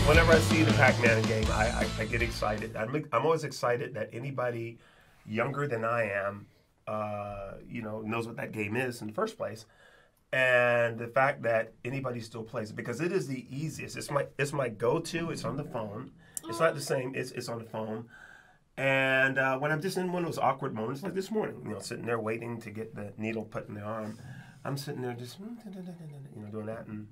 Whenever I see the Pac-Man game, I get excited. I'm always excited that anybody younger than I am, knows what that game is in the first place, and the fact that anybody still plays it, because it is the easiest. It's my go-to. It's on the phone. It's not the same. It's on the phone. And when I'm just in one of those awkward moments, like this morning, sitting there waiting to get the needle put in the arm, I'm sitting there just doing that and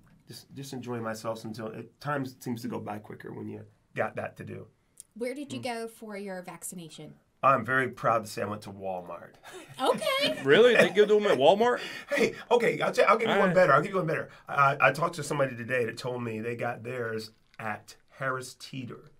just enjoying myself until time seems to go by quicker when you got that to do. Where did you go for your vaccination? I'm very proud to say I went to Walmart. Okay. Really? They give them at Walmart? Hey, okay, I'll give you one better. I'll give you one better. I talked to somebody today that told me they got theirs at Harris Teeter.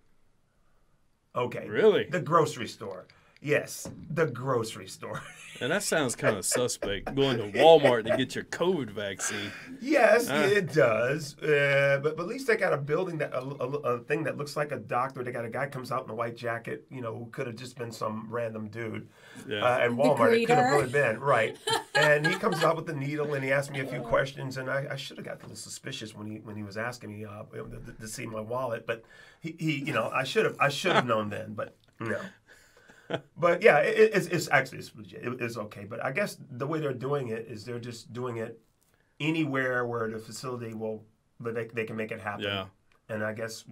Okay. Really? The grocery store. Yes, the grocery store. And that sounds kind of suspect, going to Walmart to get your COVID vaccine. Yes, it does. But at least they got a building, a thing that looks like a doctor. They got a guy comes out in a white jacket, who could have just been some random dude. Yeah. And Walmart, it could have really been. Right. And he comes out with the needle, and he asked me a few questions, and I should have got a little suspicious when he was asking me to see my wallet. But he I should have known then, but no. But yeah, it's actually legit. It's okay. But I guess the way they're doing it is they're just doing it anywhere where the facility they can make it happen. Yeah. And I guess,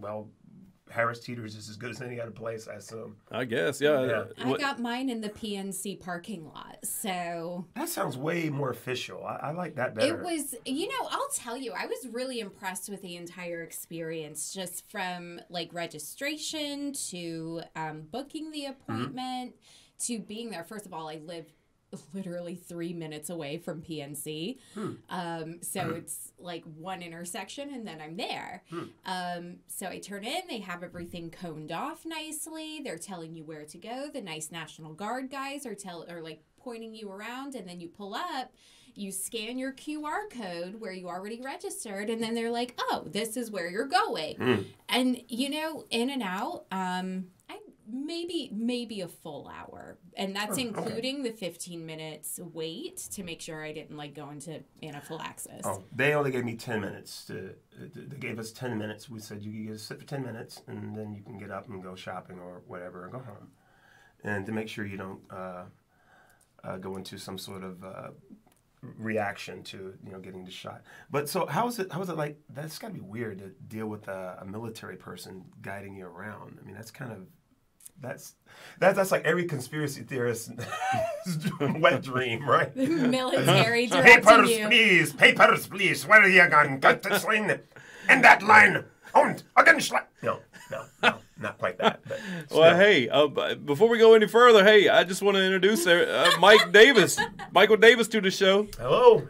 Harris Teeter's is as good as any other place, I assume. I guess, yeah. I got mine in the PNC parking lot, so... That sounds way more official. I like that better. It was, I'll tell you, I was really impressed with the entire experience, just from, registration to booking the appointment to being there. First of all, I live literally 3 minutes away from PNC. So it's one intersection and then I'm there. So I turn in, they have everything coned off nicely. They're telling you where to go. The nice National Guard guys are pointing you around, and then you pull up, you scan your QR code where you already registered, and then they're like, oh, this is where you're going. And, in and out, maybe a full hour, and that's including the 15 minutes wait to make sure I didn't go into anaphylaxis. They only gave me 10 minutes they gave us 10 minutes. We said you can sit for 10 minutes and then you can get up and go shopping or whatever and go home, and to make sure you don't go into some sort of reaction to getting the shot. But so how is it like? That's got to be weird to deal with a military person guiding you around. I mean, that's kind of that's like every conspiracy theorist's wet dream, right? The military directing you. Papers, please. Where are you going? Got to swing in that line. Und again, no, not quite that. But well, hey, before we go any further, I just want to introduce Mike Davis, Michael Davis, to the show. Hello.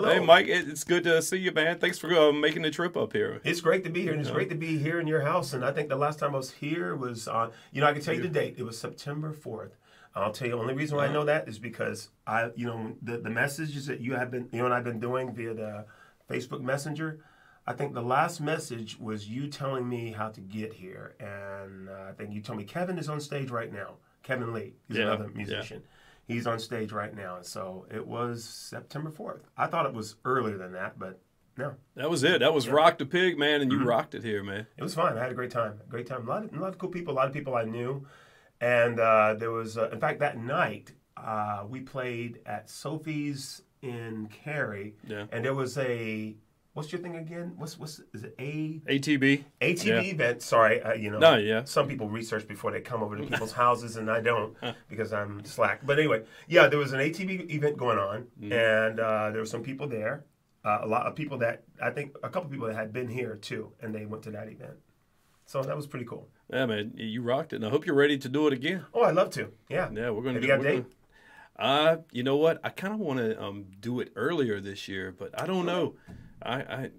Hey, Mike, it's good to see you, man. Thanks for making the trip up here. It's great to be here, and it's great to be here in your house. And I think the last time I was here was on, I can tell you the date. It was September 4th. I'll tell you, the only reason why I know that is because the messages that you and I've been doing via the Facebook Messenger. I think the last message was you telling me how to get here, and I think you told me Kevin is on stage right now. Kevin Lee, he's another musician. Yeah. He's on stage right now, and so it was September 4th. I thought it was earlier than that, but no. That was it. That was Rock the Pig, man, and you rocked it here, man. It was fun. I had a great time. A lot of cool people. A lot of people I knew, and there was, in fact, that night we played at Sophie's in Cary, and there was a. What's your thing again? Is it ATB? ATB event. Sorry, some people research before they come over to people's houses, and I don't because I'm slack. But anyway, there was an ATB event going on, and there were some people there. A lot of people that I think a couple people that had been here too, and they went to that event. So that was pretty cool. Yeah, man, you rocked it, and I hope you're ready to do it again. Oh, I'd love to. Yeah, we're gonna. Have you got a date? You know what? I kind of want to do it earlier this year, but I don't know. I'm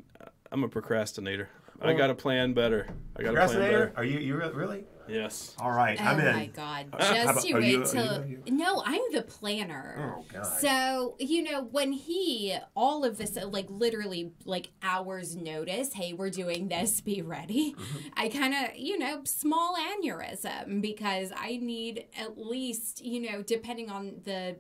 a procrastinator. I got to plan better. I got to plan better. Are you really? Yes. All right, I'm in. Oh my God! Just you wait till. No, I'm the planner. Oh God. So when all of this, like literally like hours notice, hey, we're doing this, be ready. I kind of small aneurysm because I need at least depending on the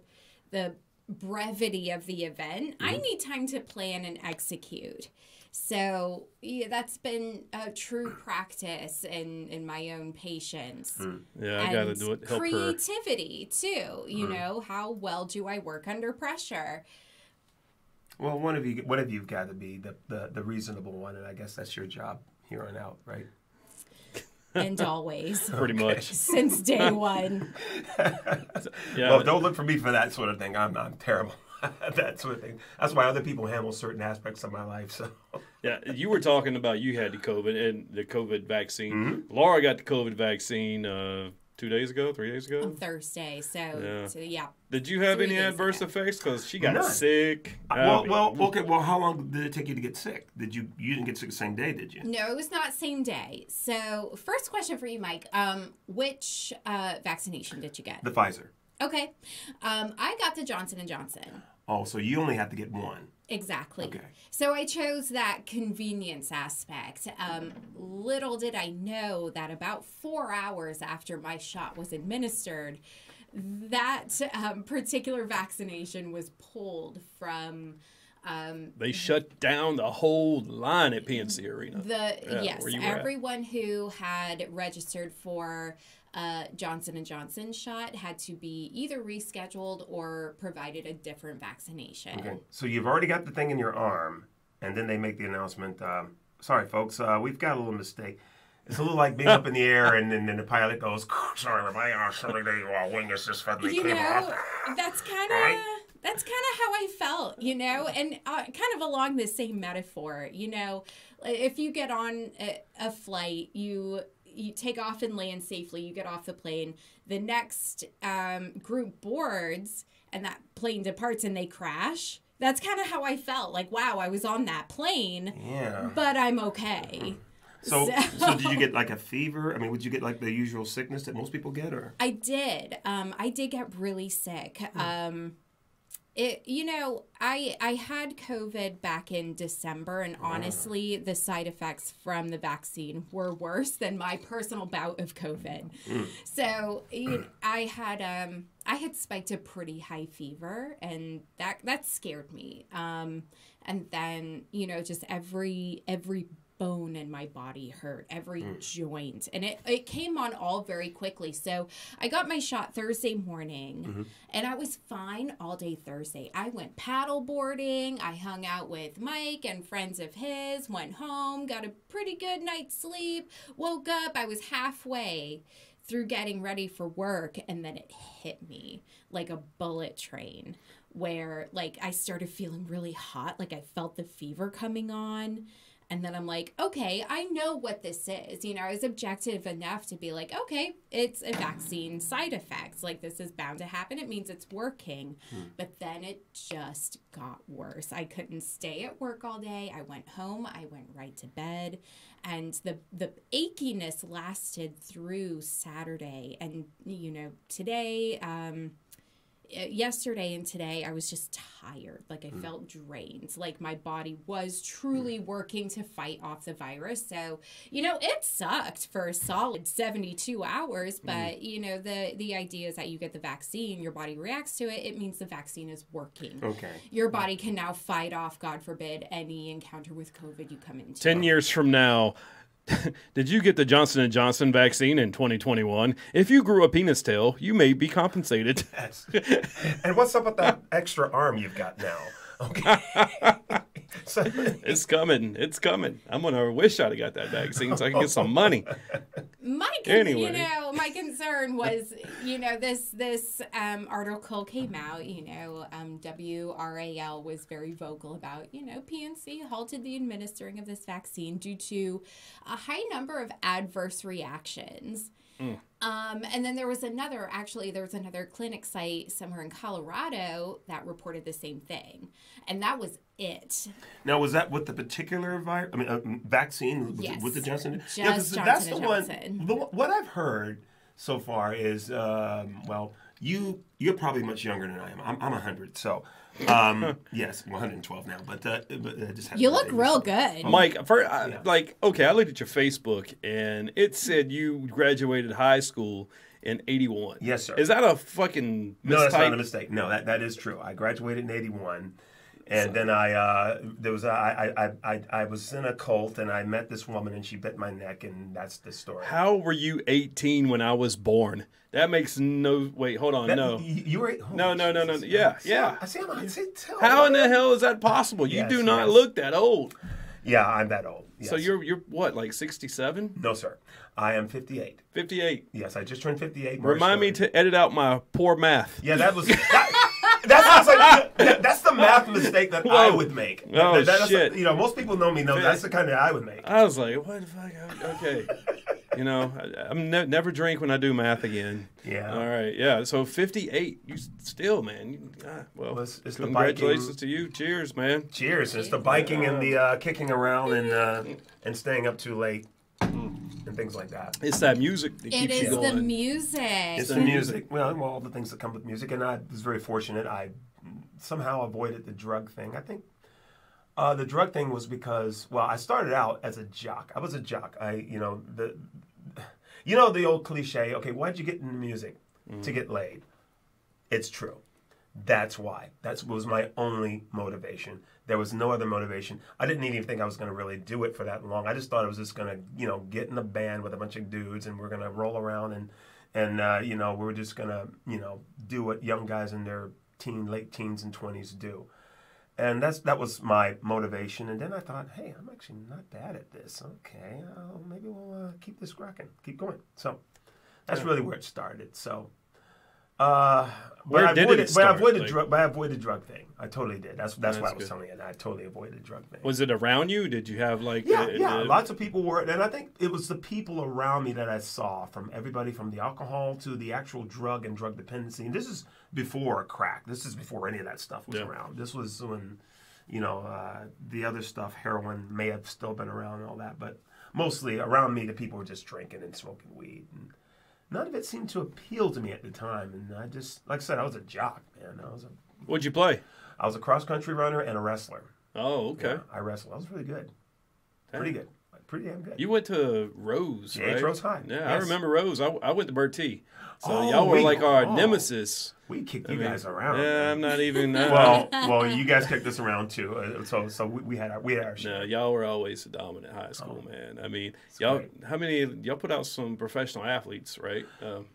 brevity of the event, I need time to plan and execute. So that's been a true practice in my own patience. Yeah, I got to do it. Help creativity too. How well do I work under pressure? Well, one of you've got to be the reasonable one, and I guess that's your job here on out, right? And always. Pretty much. Since day one. Yeah. Well, don't look for me for that sort of thing. I'm terrible. That sort of thing. That's why other people handle certain aspects of my life. So. Yeah, you were talking about you had the COVID and the COVID vaccine. Laura got the COVID vaccine 3 days ago. On Thursday. So yeah. Did you have any adverse effects? Because she got sick. Okay. Well, how long did it take you to get sick? You didn't get sick the same day, did you? No, it was not same day. So first question for you, Mike. Which vaccination did you get? The Pfizer. Okay. I got the Johnson & Johnson. Oh, so you only have to get one. Exactly. Okay. So I chose that convenience aspect. Little did I know that about 4 hours after my shot was administered, that particular vaccination was pulled from... they shut down the whole line at PNC Arena. Yes, everyone who had registered for Johnson & Johnson shot had to be either rescheduled or provided a different vaccination. Okay, so you've already got the thing in your arm, and then they make the announcement, sorry folks, we've got a little mistake. It's a little like being up in the air, and then the pilot goes, sorry, everybody, the wing is just suddenly came off. That's kind of... That's kind of how I felt, and kind of along the same metaphor, if you get on a flight, you take off and land safely, you get off the plane, the next group boards and that plane departs and they crash. That's kind of how I felt. Like, wow, I was on that plane, but I'm okay. So did you get like a fever? I mean, would you get like the usual sickness that most people get, or? I did. I did get really sick. I had COVID back in December, and honestly, the side effects from the vaccine were worse than my personal bout of COVID. So I had spiked a pretty high fever, and that scared me. And then just every bone in my body hurt, every joint, and it came on all very quickly. So I got my shot Thursday morning, and I was fine all day Thursday. I went paddle boarding, I hung out with Mike and friends of his, went home, got a pretty good night's sleep, woke up, I was halfway through getting ready for work, and then it hit me like a bullet train, where like I started feeling really hot, like I felt the fever coming on. And then I'm like, okay, I know what this is. I was objective enough to be like, okay, it's a vaccine side effects. Like, this is bound to happen. It means it's working. But then it just got worse. I couldn't stay at work all day. I went home. I went right to bed. And the achiness lasted through Saturday. And, today... yesterday and today, I was just tired. Like, I felt drained. Like, my body was truly working to fight off the virus. So, it sucked for a solid 72 hours. But, the idea is that you get the vaccine, your body reacts to it. It means the vaccine is working. Okay. Your body can now fight off, God forbid, any encounter with COVID you come into. 10 years from now, did you get the Johnson & Johnson vaccine in 2021? If you grew a penis tail, you may be compensated. Yes. And what's up with that extra arm you've got now? Okay. It's coming. It's coming. I'm going to wish I'd have got that vaccine so I can get some money. My concern was, this article came out, WRAL was very vocal about, PNC halted the administering of this vaccine due to a high number of adverse reactions. And then there was another clinic site somewhere in Colorado that reported the same thing. And that was it. Now, was that with the particular vaccine? Yes. With the Johnson? Just Johnson that's & the Johnson. one. What I've heard so far is, you're probably much younger than I am. I'm 100, so... yes, 112 now, but I just had you look real good, Mike. Okay, I looked at your Facebook and it said you graduated high school in 81. Yes, sir. Is that a fucking mistake? No, that's not a mistake. No, that is true. I graduated in 81, and then I was in a cult and I met this woman and she bit my neck, and that's the story. How were you 18 when I was born? That makes no... Wait, hold on, no. You were... No. Yeah. I see. How in the hell is that possible? You do not look that old. Yeah, I'm that old. Yes. So you're what, like 67? No, sir. I am 58. 58. Yes, I just turned 58. Remind me to edit out my poor math. Yeah, that was... That's the math mistake that I would make. Oh, shit. Most people know me. That's the kind that I would make. I was like, what the fuck? Okay. I'm never drink when I do math again. Yeah. All right. Yeah. So 58. You still, man. It's congratulations the to you. Cheers, man. Cheers. It's the biking and the kicking around and staying up too late and things like that. It's that music that keeps you going. It is the music. It's the music. Well, all the things that come with music. And I was very fortunate. I somehow avoided the drug thing. I think the drug thing was because, I started out as a jock. I was a jock. The old cliche, okay, why'd you get into music? To get laid. It's true. That's why. That was my only motivation. There was no other motivation. I didn't even think I was going to really do it for that long. I just thought I was just going to, get in a band with a bunch of dudes and we're going to roll around and we were just going to, do what young guys in their late teens and 20s do. And that was my motivation. And then I thought, hey, I'm actually not bad at this. Okay, maybe we'll keep this rocking, keep going. So that's really where it started. So, I avoided drug thing. I totally did. That's why I was telling you. I totally avoided drug thing. Was it around you? Did you have Yeah. Lots of people were, and I think it was the people around me that I saw, from everybody from the alcohol to the actual drug and drug dependency. And this is before crack. This is before any of that stuff was around. This was when, the other stuff, heroin, may have still been around and all that. But mostly around me, the people were just drinking and smoking weed. And none of it seemed to appeal to me at the time. And I just, like I said, I was a jock, man. What'd you play? I was a cross-country runner and a wrestler. Oh, okay. Yeah, I wrestled. I was really good. Pretty good. Pretty damn good. You went to Rose, right? Rose High. Yeah, yes. I remember Rose. I went to Bertie. So y'all were like our nemesis. We kicked you guys around. Yeah, man. I'm not even... well, you guys kicked us around too. So we had our share. No, y'all were always the dominant high school, man. I mean, y'all put out some professional athletes, right?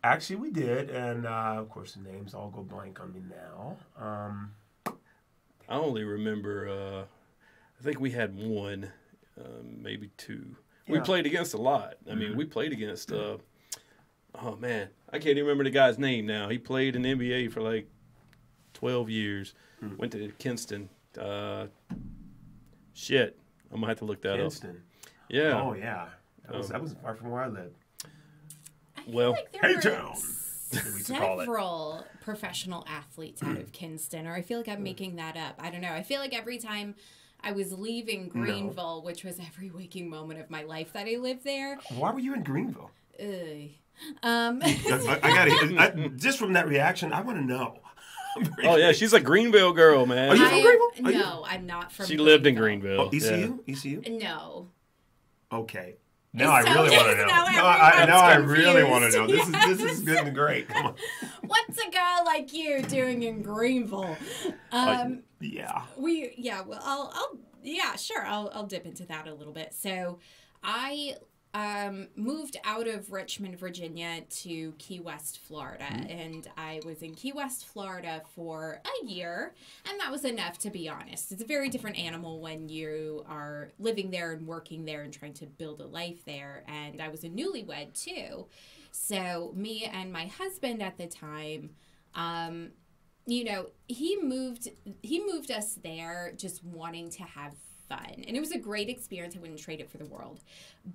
Actually, we did. And, of course, the names all go blank on me now. I only remember, I think we had one, maybe two. Yeah. We played against a lot. I mean, we played against, oh man, I can't even remember the guy's name now. He played in the NBA for like 12 years. Went to Kinston. Shit, I'm gonna have to look that up. Yeah. Oh yeah, that was far from where I lived. Hey-town. Several professional athletes out of Kinston, or I feel like I'm making that up. I don't know. I feel like every time I was leaving Greenville, which was every waking moment of my life that I lived there. Why were you in Greenville? I got it. Just from that reaction, I want to know. Oh yeah, she's a Greenville girl, man. Are you from Greenville? No, I'm not from. She lived in Greenville. Oh, ECU? Yeah. ECU? No. Okay. Now I really want to know. Now I really want to know. This is good and great. Come on. What's a girl like you doing in Greenville? Yeah. I'll dip into that a little bit. So, I moved out of Richmond, Virginia to Key West, Florida. And I was in Key West, Florida for a year. And that was enough, to be honest. It's a very different animal when you are living there and working there and trying to build a life there. And I was a newlywed, too. So me and my husband at the time, he moved us there just wanting to have fun. And it was a great experience. I wouldn't trade it for the world.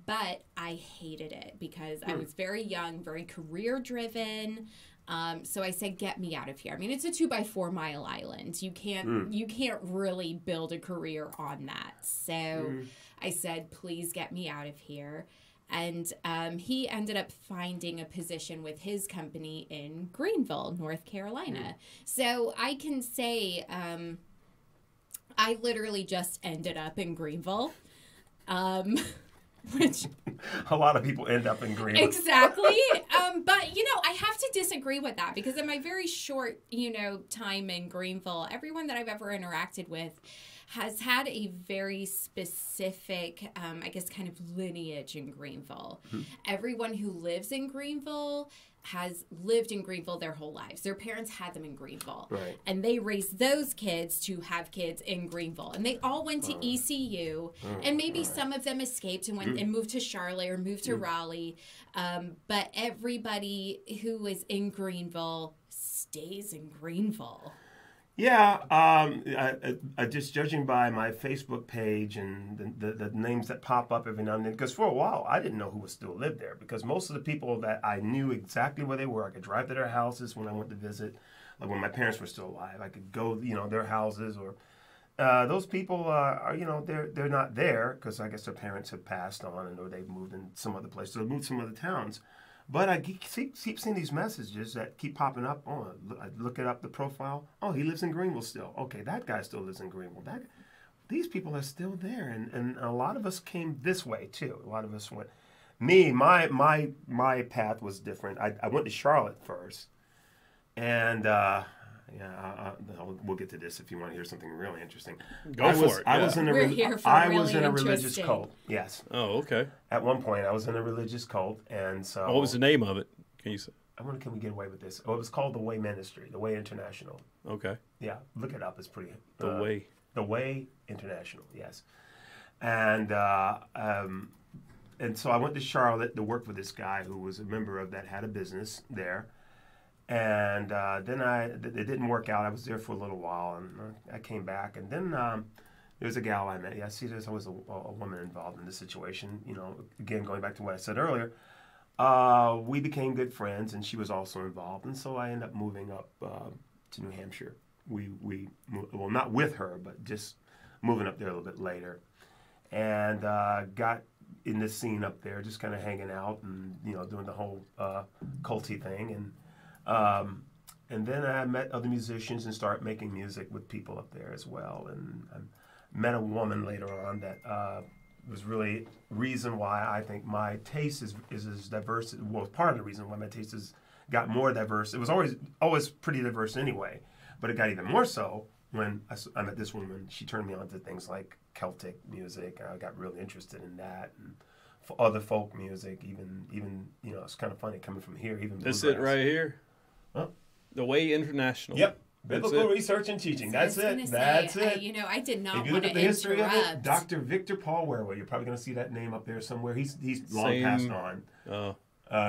But I hated it because I was very young, very career-driven. So I said, get me out of here. I mean, it's a 2x4 mile island. You can't really build a career on that. So I said, please get me out of here. And he ended up finding a position with his company in Greenville, North Carolina. So I can say I literally just ended up in Greenville. Which a lot of people end up in Greenville. Exactly. But, you know, I have to disagree with that because in my very short, you know, time in Greenville, everyone that I've ever interacted with has had a very specific, I guess, kind of lineage in Greenville. Everyone who lives in Greenville has lived in Greenville their whole lives. Their parents had them in Greenville. Right. And they raised those kids to have kids in Greenville. And they all went to ECU. And maybe some of them escaped and went and moved to Charlotte or moved to Raleigh. But everybody who is in Greenville stays in Greenville. Yeah, just judging by my Facebook page and the names that pop up every now and then, because for a while I didn't know who was still lived there, because most of the people that I knew exactly where they were, I could drive to their houses when I went to visit, like when my parents were still alive, I could go, you know, their houses, or those people are, you know, they're not there because I guess their parents have passed on, or they've moved in some other place, so they moved to some other towns. But I keep seeing these messages that keep popping up. Oh, I look it up, the profile. Oh, he lives in Greenville still. Okay, that guy still lives in Greenville. These people are still there, and a lot of us came this way too. A lot of us went. Me, my path was different. I went to Charlotte first, and we'll get to this if you want to hear something really interesting. Go for it. I was in a religious cult. Yes. Oh, okay. At one point, I was in a religious cult, and so. What was the name of it? Can you say? I wonder, can we get away with this? Oh, it was called The Way Ministry, The Way International. Okay. Yeah, look it up. It's pretty. The Way. The Way International. Yes. And so I went to Charlotte to work with this guy who was a member of that, had a business there. And then it didn't work out. I was there for a little while, and I came back. And then there's a gal I met. Yeah, see, there's always a woman involved in this situation. You know, again, going back to what I said earlier, we became good friends, and she was also involved. And so I ended up moving up to New Hampshire. We well, not with her, but just moving up there a little bit later. And got in this scene up there, just kind of hanging out and, you know, doing the whole culty thing. And then I met other musicians and started making music with people up there as well. And I met a woman later on that was really reason why I think my taste is as diverse. Well, part of the reason why my taste has got more diverse. It was always pretty diverse anyway, but it got even more so when I met this woman. She turned me on to things like Celtic music. I got really interested in that, and other folk music. Even you know, it's kind of funny coming from here. Even that's it right here. Huh? The Way International. Yep. Biblical Research and Teaching. That's it. That's it. You know, I did not want to interrupt. If you look at the history of it, Dr. Victor Paul Wherewell, you're probably going to see that name up there somewhere. He's long passed on. Oh.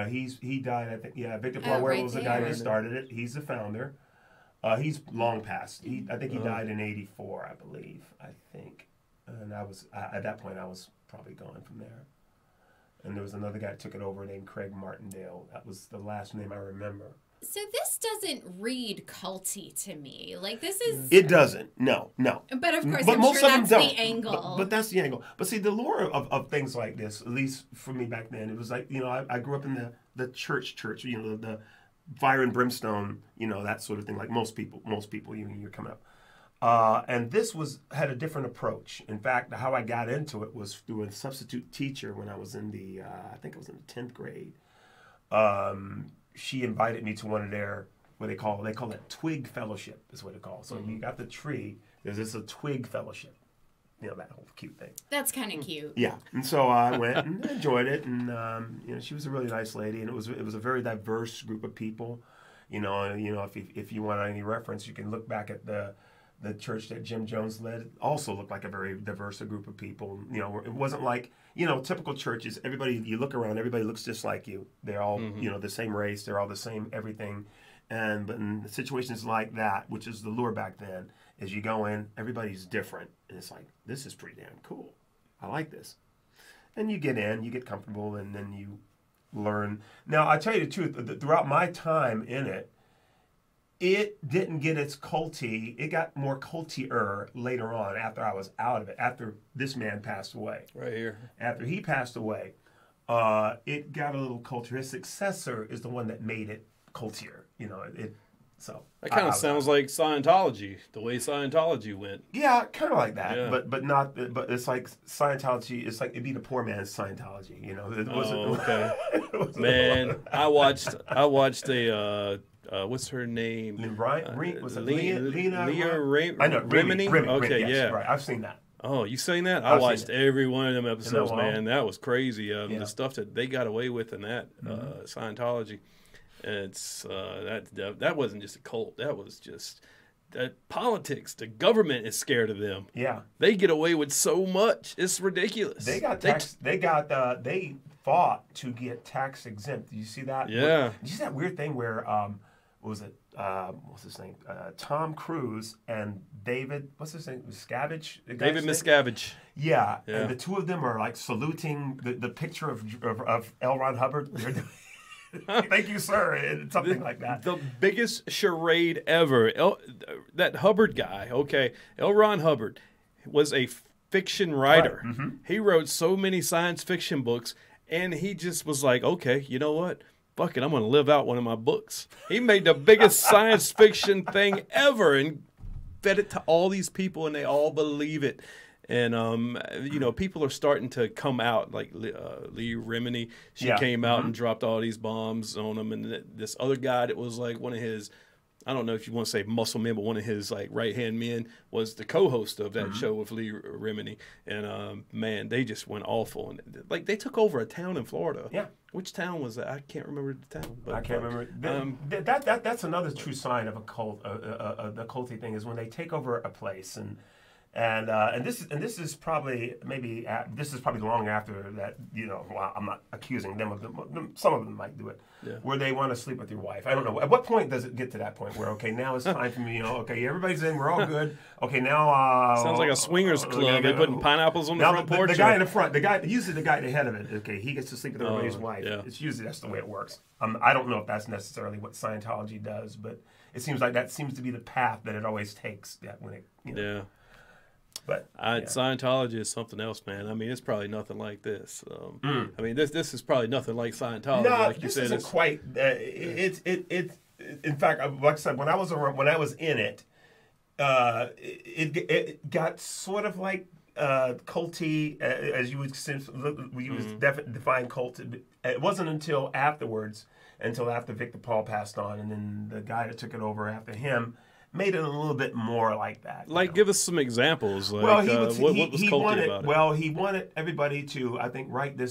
He died, I think. Yeah, Victor Paul Wherewell was the guy that started it. He's the founder. He's long passed. I think he died in '84, I believe. I think. And I was at that point I was probably gone from there. And there was another guy that took it over named Craig Martindale. That was the last name I remember. So this doesn't read culty to me. Like, this is... It doesn't. No. But of course, I'm sure that's the angle. But that's the angle. But see, the lure of things like this, at least for me back then, it was like, you know, I grew up in the church, you know, the fire and brimstone, you know, that sort of thing, like most people, you're coming up. And this had a different approach. In fact, how I got into it was through a substitute teacher when I was in I think I was in the 10th grade. She invited me to one of their, they call it twig fellowship is what it calls. So you got the tree, there's a twig fellowship. You know, that whole cute thing. That's kind of cute. Yeah. And so I went and enjoyed it. And, you know, she was a really nice lady. And it was a very diverse group of people. You know, if you want any reference, you can look back at the church that Jim Jones led. It also looked like a very diverse group of people. You know, it wasn't like, you know, typical churches. Everybody, you look around, everybody looks just like you. They're all, you know, the same race. They're all the same everything. But in situations like that, which is the lure back then, as you go in, everybody's different. And it's like, this is pretty damn cool. I like this. And you get in, you get comfortable, and then you learn. Now, I tell you the truth, throughout my time in it, it didn't get its culty. It got more cultier later on after I was out of it, after this man passed away. Right here. After he passed away, it got a little cultier. His successor is the one that made it cultier. You know, so that kind of sounds like Scientology, the way Scientology went. Yeah, kind of like that, yeah. but not. But it's like Scientology. It's like it'd be the poor man's Scientology. You know, it wasn't. Okay. Man, I watched a. What's her name? Was it Leah Remini? Okay, yes, yeah. Right, I've seen that. Oh, you seen that? I watched every one of them episodes, man. That was crazy. The stuff that they got away with in that Scientology. It's that wasn't just a cult. That was just politics. The government is scared of them. Yeah, they get away with so much. It's ridiculous. They fought to get tax exempt. Did you see that? Yeah. Did you see that weird thing where what's his name? Tom Cruise and David. What's his name? Miscavige. David Miscavige. Yeah, and the two of them are like saluting the picture of L. Ron Hubbard. Thank you, sir. And something like that. The biggest charade ever. That Hubbard guy, okay, L. Ron Hubbard, was a fiction writer. Right. Mm-hmm. He wrote so many science fiction books, and he just was like, okay, you know what? Fuck it, I'm going to live out one of my books. He made the biggest science fiction thing ever and fed it to all these people, and they all believe it. And, people are starting to come out, like Lee Remini. She came out and dropped all these bombs on them. And this other guy that was like one of his, I don't know if you want to say muscle man, but one of his like right-hand men was the co-host of that show with Lee Remini. And, man, they just went awful. And like they took over a town in Florida. Yeah. Which town was that? I can't remember the town. But, I can't remember. That's another true sign of a cult. The culty thing is when they take over a place and this is probably long after that. You know, well, I'm not accusing them of them. Some of them might do it, where they want to sleep with your wife. I don't know. At what point does it get to that point where okay, now it's time for me? You know, okay, everybody's in, we're all good. Okay, now sounds like a swingers club. They're putting pineapples on the front porch. The guy in the front, usually the guy at the head of it. Okay, he gets to sleep with everybody's wife. Yeah. It's usually that's the way it works. I don't know if that's necessarily what Scientology does, but it seems like that seems to be the path that it always takes. That when it yeah. But Scientology is something else, man. I mean, it's probably nothing like this. I mean, this is probably nothing like Scientology. No, like this isn't quite. It's in fact, like I said, when I was in it, it got sort of like culty, as you would define cult. It wasn't until afterwards, until after Victor Paul passed on, and then the guy that took it over after him made it a little bit more like that. Like, give us some examples. Like, what was culty about it? Well, he wanted everybody to, I think, write the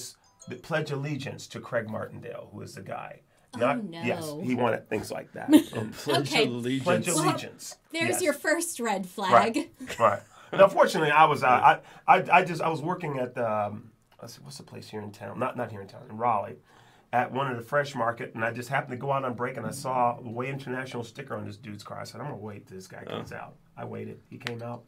pledge allegiance to Craig Martindale, who is the guy. No. Yes, he wanted things like that. Pledge allegiance. Pledge allegiance. Well, there's your first red flag. Right. And unfortunately, I was working at what's the place here in town? Not here in town, in Raleigh, at one of the fresh market, and I just happened to go out on break, and I saw the Way International sticker on this dude's car. I said, I'm gonna wait till this guy comes out. I waited. He came out,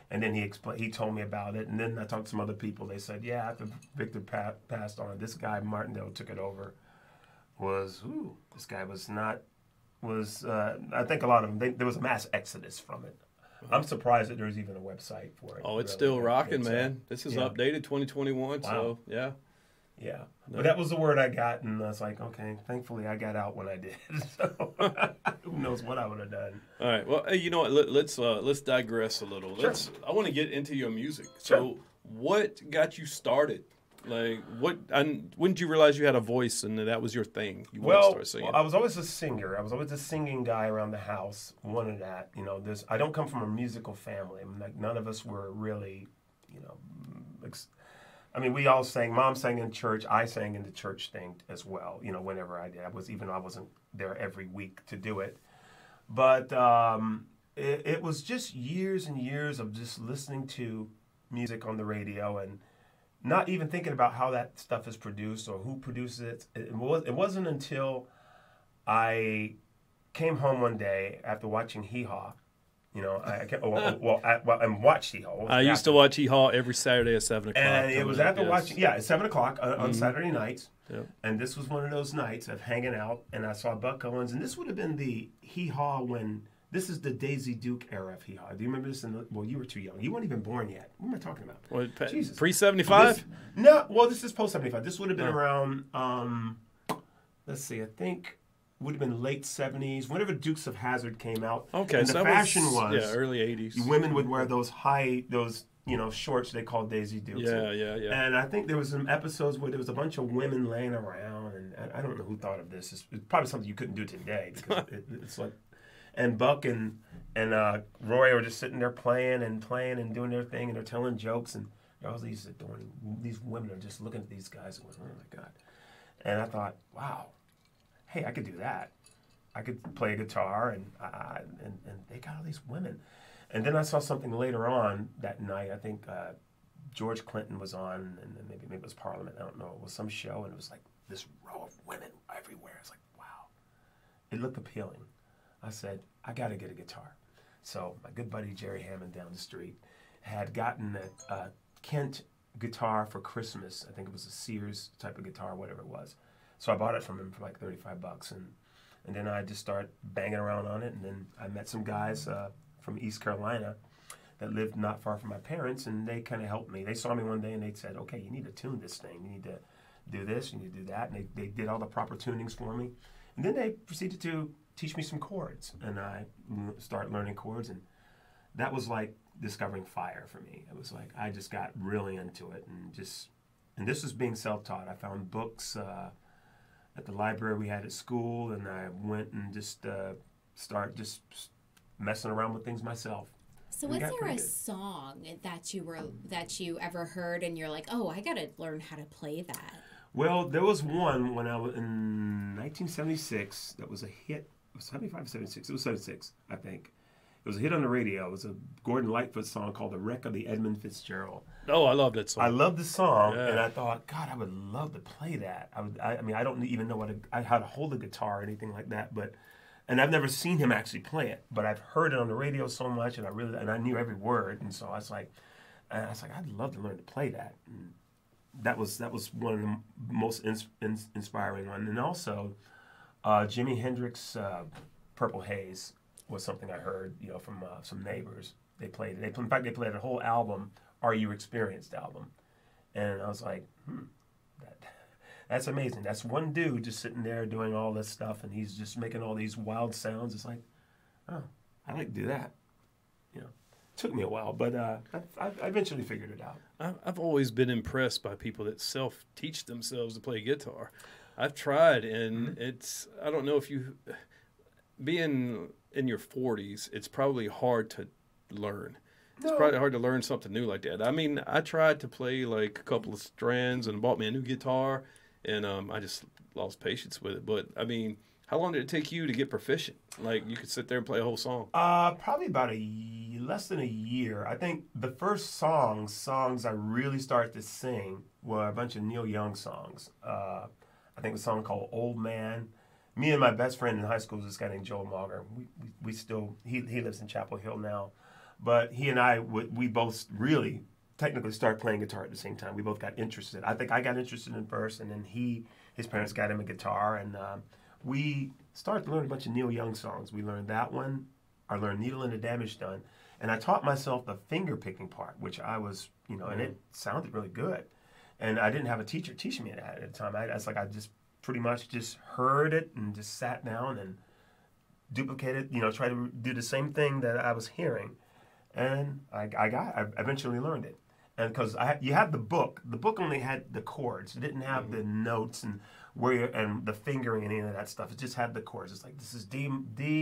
and then he told me about it, and then I talked to some other people. They said, yeah, after Victor passed on, this guy Martindale took it over. This guy I think a lot of them, there was a mass exodus from it. I'm surprised that there's even a website for it. Oh, it's still rocking, man. This is updated 2021, wow. So yeah. Yeah, but that was the word I got, and I was like, okay, thankfully I got out when I did. So who knows what I would have done. All right, well, you know what? Let's digress a little. Sure. I want to get into your music. Sure. So, what got you started? Like, when did you realize you had a voice and that was your thing? You wanted to start singing? Well, I was always a singer. I was always a singing guy around the house. Wanted that. You know, I don't come from a musical family. I mean, like, none of us were really, you know. We all sang. Mom sang in church. I sang in the church thing as well. You know, whenever I did, even though I wasn't there every week to do it. But it was just years and years of just listening to music on the radio and not even thinking about how that stuff is produced or who produces it. It wasn't until I came home one day after watching Hee Haw, You know, I can't. And watch Hee Haw. I used to watch Hee Haw every Saturday at 7 o'clock. And it was after watching, at 7 o'clock on Saturday nights. Yep. And this was one of those nights of hanging out, and I saw Buck Owens, and this would have been the Hee Haw when. This is the Daisy Duke era of Hee Haw. Do you remember this? Well, you were too young. You weren't even born yet. What am I talking about? What, Jesus. Pre-75? No, well, this is post-75. This would have been around, let's see, I think would have been late 70s, whenever Dukes of Hazzard came out. Okay, and so the fashion was early 80s. Women would wear those shorts they called Daisy Dukes. Yeah. And I think there was some episodes where there was a bunch of women laying around, and I don't know who thought of this. It's probably something you couldn't do today, because it's like... And Buck and Roy were just sitting there playing and doing their thing, and they're telling jokes, and all these women are just looking at these guys and going, "Oh my God!" And I thought, "Wow, hey, I could do that. I could play a guitar, and they got all these women." And then I saw something later on that night. I think George Clinton was on, and maybe it was Parliament. I don't know. It was some show, and it was like this row of women everywhere. It's like, wow, it looked appealing. I said, I got to get a guitar. So my good buddy Jerry Hammond down the street had gotten a Kent guitar for Christmas. I think it was a Sears type of guitar, whatever it was. So I bought it from him for like $35. And then I just started banging around on it. And then I met some guys from East Carolina that lived not far from my parents, and they kind of helped me. They saw me one day, and they said, okay, you need to tune this thing. You need to do this, you need to do that. And they did all the proper tunings for me. And then they proceeded to teach me some chords, and I started learning chords, and that was like discovering fire for me. It was like I just got really into it, and this was being self-taught. I found books at the library we had at school, and I went and just started just messing around with things myself. So was there a song that you ever heard and you're like, oh, I got to learn how to play that? Well, there was one when I was in 1976 that was a hit. It was 75, 76. It was 76, I think. It was a hit on the radio. It was a Gordon Lightfoot song called "The Wreck of the Edmond Fitzgerald." Oh, I love that song. I love the song, and I thought, God, I would love to play that. I mean, I don't even know how to hold a guitar or anything like that, and I've never seen him actually play it. But I've heard it on the radio so much, and I knew every word, and so I was like, I'd love to learn to play that. And that was one of the most inspiring ones, and also. Jimi Hendrix, Purple Haze was something I heard, from some neighbors. They played it. In fact, they played a whole album, Are You Experienced album. And I was like, that's amazing. That's one dude just sitting there doing all this stuff, and he's just making all these wild sounds. It's like, oh, I'd like to do that. It took me a while, but I eventually figured it out. I've always been impressed by people that self-teach themselves to play guitar. I've tried, and I don't know if being in your 40s, it's probably hard to learn. It's probably hard to learn something new like that. I mean, I tried to play like a couple of strands and bought me a new guitar, and I just lost patience with it. But, I mean, how long did it take you to get proficient? Like, you could sit there and play a whole song? Probably about less than a year. I think the first songs I really started to sing were a bunch of Neil Young songs. I think it was a song called Old Man. Me and my best friend in high school was this guy named Joel Mauger. We still, he lives in Chapel Hill now. But he and I, we both really technically started playing guitar at the same time. We both got interested. I think I got interested in first, and then his parents got him a guitar, and we started to learn a bunch of Neil Young songs. We learned that one. I learned Needle and the Damage Done. And I taught myself the finger picking part, which I was, and it sounded really good. And I didn't have a teacher teach me that at the time. I just pretty much just heard it and just sat down and duplicated, tried to do the same thing that I was hearing. And I eventually learned it. And because you had the book only had the chords. It didn't have the notes and and the fingering and any of that stuff. It just had the chords. It's like, this is D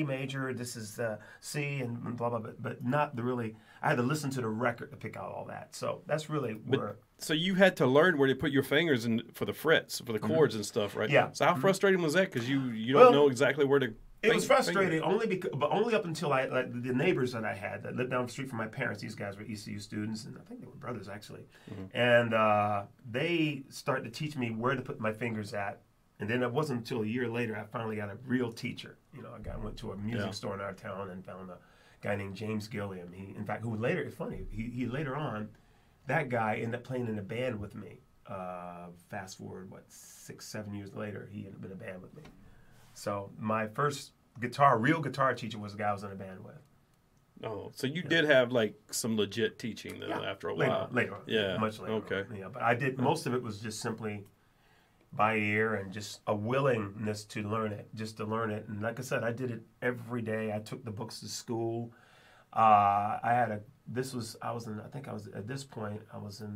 major, this is C, and blah, blah, blah. But not really, I had to listen to the record to pick out all that. So that's really where. So you had to learn where to put your fingers in for the frets, for the chords and stuff, right? Yeah. So how frustrating was that? Because you don't know exactly where to. It was frustrating only up until the neighbors that I had that lived down the street from my parents. These guys were ECU students, and I think they were brothers actually. And they started to teach me where to put my fingers at. And then it wasn't until a year later I finally got a real teacher. I went to a music store in our town and found a guy named James Gilliam. He, in fact, who later, it's funny, he later on, that guy ended up playing in a band with me. Fast forward, what, 6-7 years later, he ended up in a band with me. So my first real guitar teacher was the guy I was in a band with. Oh, so you did have like some legit teaching though after a while. Later on. Yeah. Much later. Okay. Yeah, but I did, most of it was just simply by ear and just a willingness to learn it, just to learn it. And like I said, I did it every day. I took the books to school. I was in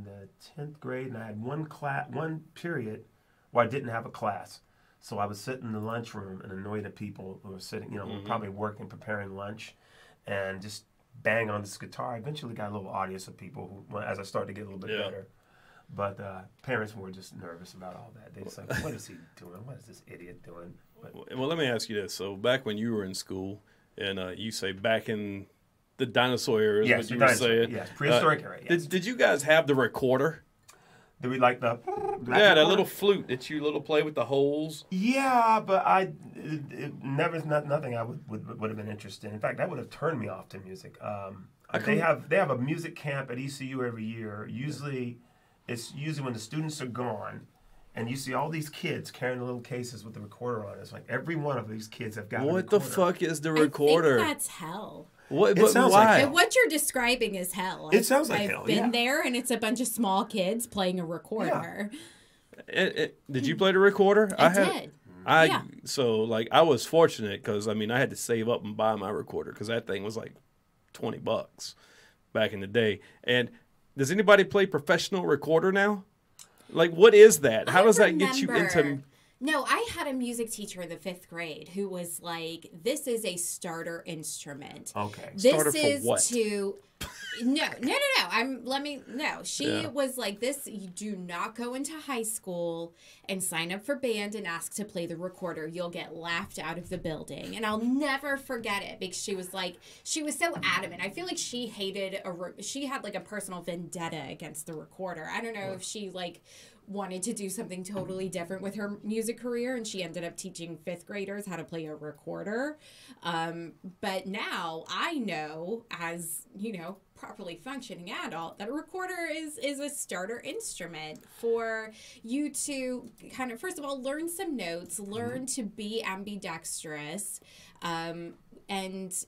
the 10th grade, and I had one period where I didn't have a class. So I would sit in the lunchroom and annoy the people who were sitting, probably working, preparing lunch, and just bang on this guitar. I eventually got a little audience of people who, as I started to get a little bit better. But parents were just nervous about all that. They just like, what is he doing? What is this idiot doing? But, well, let me ask you this. So back when you were in school, and you say back in the dinosaur era is what you were saying. Yes, prehistoric era, yes. Did you guys have the recorder? Did we like the that little flute that you play with the holes? Yeah, but nothing I would have been interested in. In fact, that would have turned me off to music. They have a music camp at ECU every year. It's usually when the students are gone, and you see all these kids carrying the little cases with the recorder on it. It's like every one of these kids have got a recorder. What the fuck is the recorder? I think that's hell. What? It sounds why? like hell. What you're describing is hell. It sounds like hell. I've been there, and it's a bunch of small kids playing a recorder. Yeah. Did you play the recorder? I did. So I was fortunate because I had to save up and buy my recorder because that thing was like $20 back in the day. And does anybody play professional recorder now? Like, what is that? How does that get you into? No, I had a music teacher in the 5th grade who was like, "This is a starter instrument." Okay. Starter for what? She was like, "This, you do not go into high school and sign up for band and ask to play the recorder. You'll get laughed out of the building." And I'll never forget it because she was so adamant. I feel like she had like a personal vendetta against the recorder. I don't know if she wanted to do something totally different with her music career, and she ended up teaching 5th graders how to play a recorder. But now I know, as properly functioning adult, that a recorder is a starter instrument for you to kind of, first of all, learn some notes, learn to be ambidextrous, and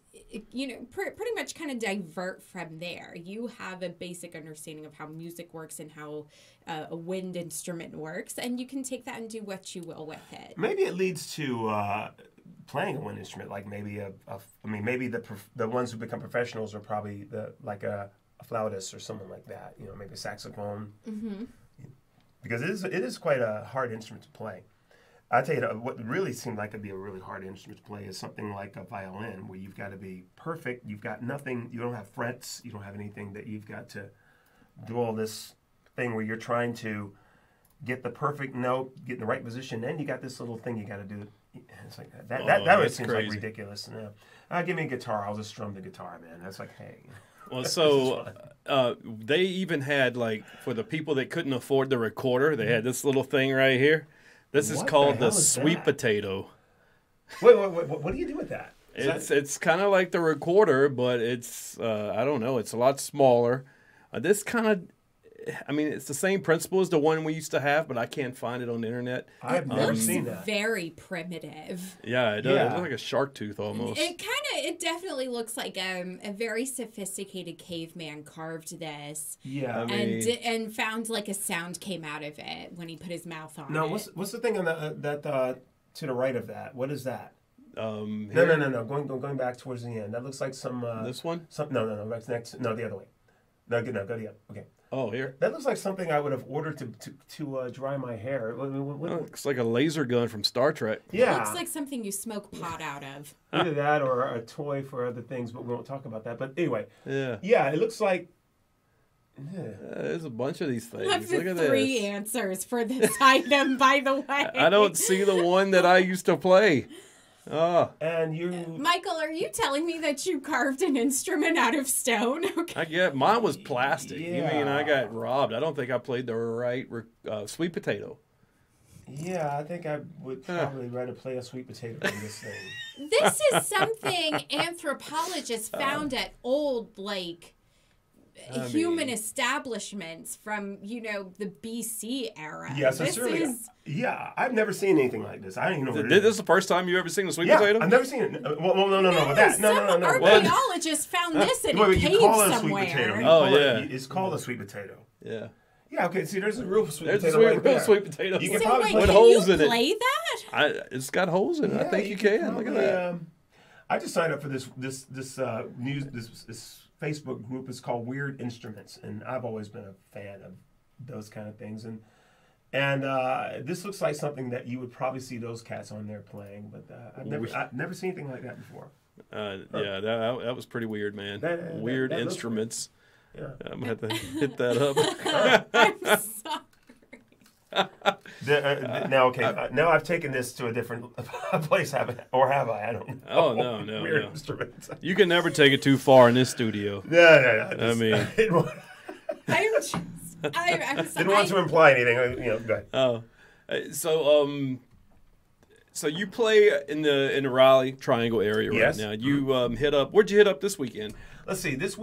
pretty much kind of divert from there. You have a basic understanding of how music works and how a wind instrument works, and you can take that and do what you will with it. Maybe it leads to playing a wind instrument, like maybe maybe the ones who become professionals are probably a flautist or someone like that. Maybe a saxophone, because it is quite a hard instrument to play. I tell you, what really seemed like it'd be a really hard instrument to play is something like a violin, where you've got to be perfect. You've got nothing. You don't have frets. You don't have anything that you've got to do all this thing where you're trying to get the perfect note, get in the right position. Then you got this little thing you got to do. It's like that. That always seems crazy. Like ridiculous. Give me a guitar. I'll just strum the guitar, man. That's like, hey. Well, so they even had for the people that couldn't afford the recorder, they had this little thing right here. This is called the sweet potato. Wait, what do you do with that? It's kind of like the recorder, but it's I don't know. It's a lot smaller. This kind of, it's the same principle as the one we used to have, but I can't find it on the internet. I've never seen that. Very primitive. Yeah, it does. It looks like a shark tooth almost. It definitely looks like a very sophisticated caveman carved this. Yeah, and found a sound came out of it when he put his mouth on it. No, what's the thing on that to the right of that? What is that? No. Going back towards the end. That looks like some. This one? No. That's next. No, the other way. No, go the other. Okay. Oh, here. That looks like something I would have ordered to dry my hair. Looks like a laser gun from Star Trek. Yeah. It looks like something you smoke pot out of. Either that or a toy for other things, but we won't talk about that. But anyway. Yeah. Yeah, it looks like. Yeah. There's a bunch of these things. Look at 3 answers for this item, by the way. I don't see the one that I used to play. Oh. And Michael, are you telling me that you carved an instrument out of stone? Okay. I get mine was plastic. Yeah. You mean I got robbed? I don't think I played the right sweet potato. Yeah, I think I would probably rather play a sweet potato than this thing. This is something anthropologists found at old, like, human establishments from, the BC era. Yeah, so yeah, I've never seen anything like this. I don't even know what it is. This is the first time you ever seen a sweet potato? I've never seen it. Well, no, with that. No. Archaeologists found this in a cave somewhere. It's called a sweet potato. Yeah. Yeah, okay, see, there's a real sweet potato right there. Sweet potato. You can probably put holes in it. Play that? It's got holes in it. I think you can. Look at that. I just signed up for this Facebook group. It's called Weird Instruments, and I've always been a fan of those kind of things. And this looks like something that you would probably see those cats on there playing, but I've never seen anything like that before. Yeah, that was pretty weird, man. Weird instruments. Yeah. I'm going to have to hit that up. I'm sorry. Now I've taken this to a different place, have I? I don't know. Oh, no. Weird instruments. You can never take it too far in this studio. No. I mean... I didn't want to imply anything. Go ahead. So you play in the Raleigh Triangle area right now. You hit up. Where'd you hit up this weekend? Let's see. This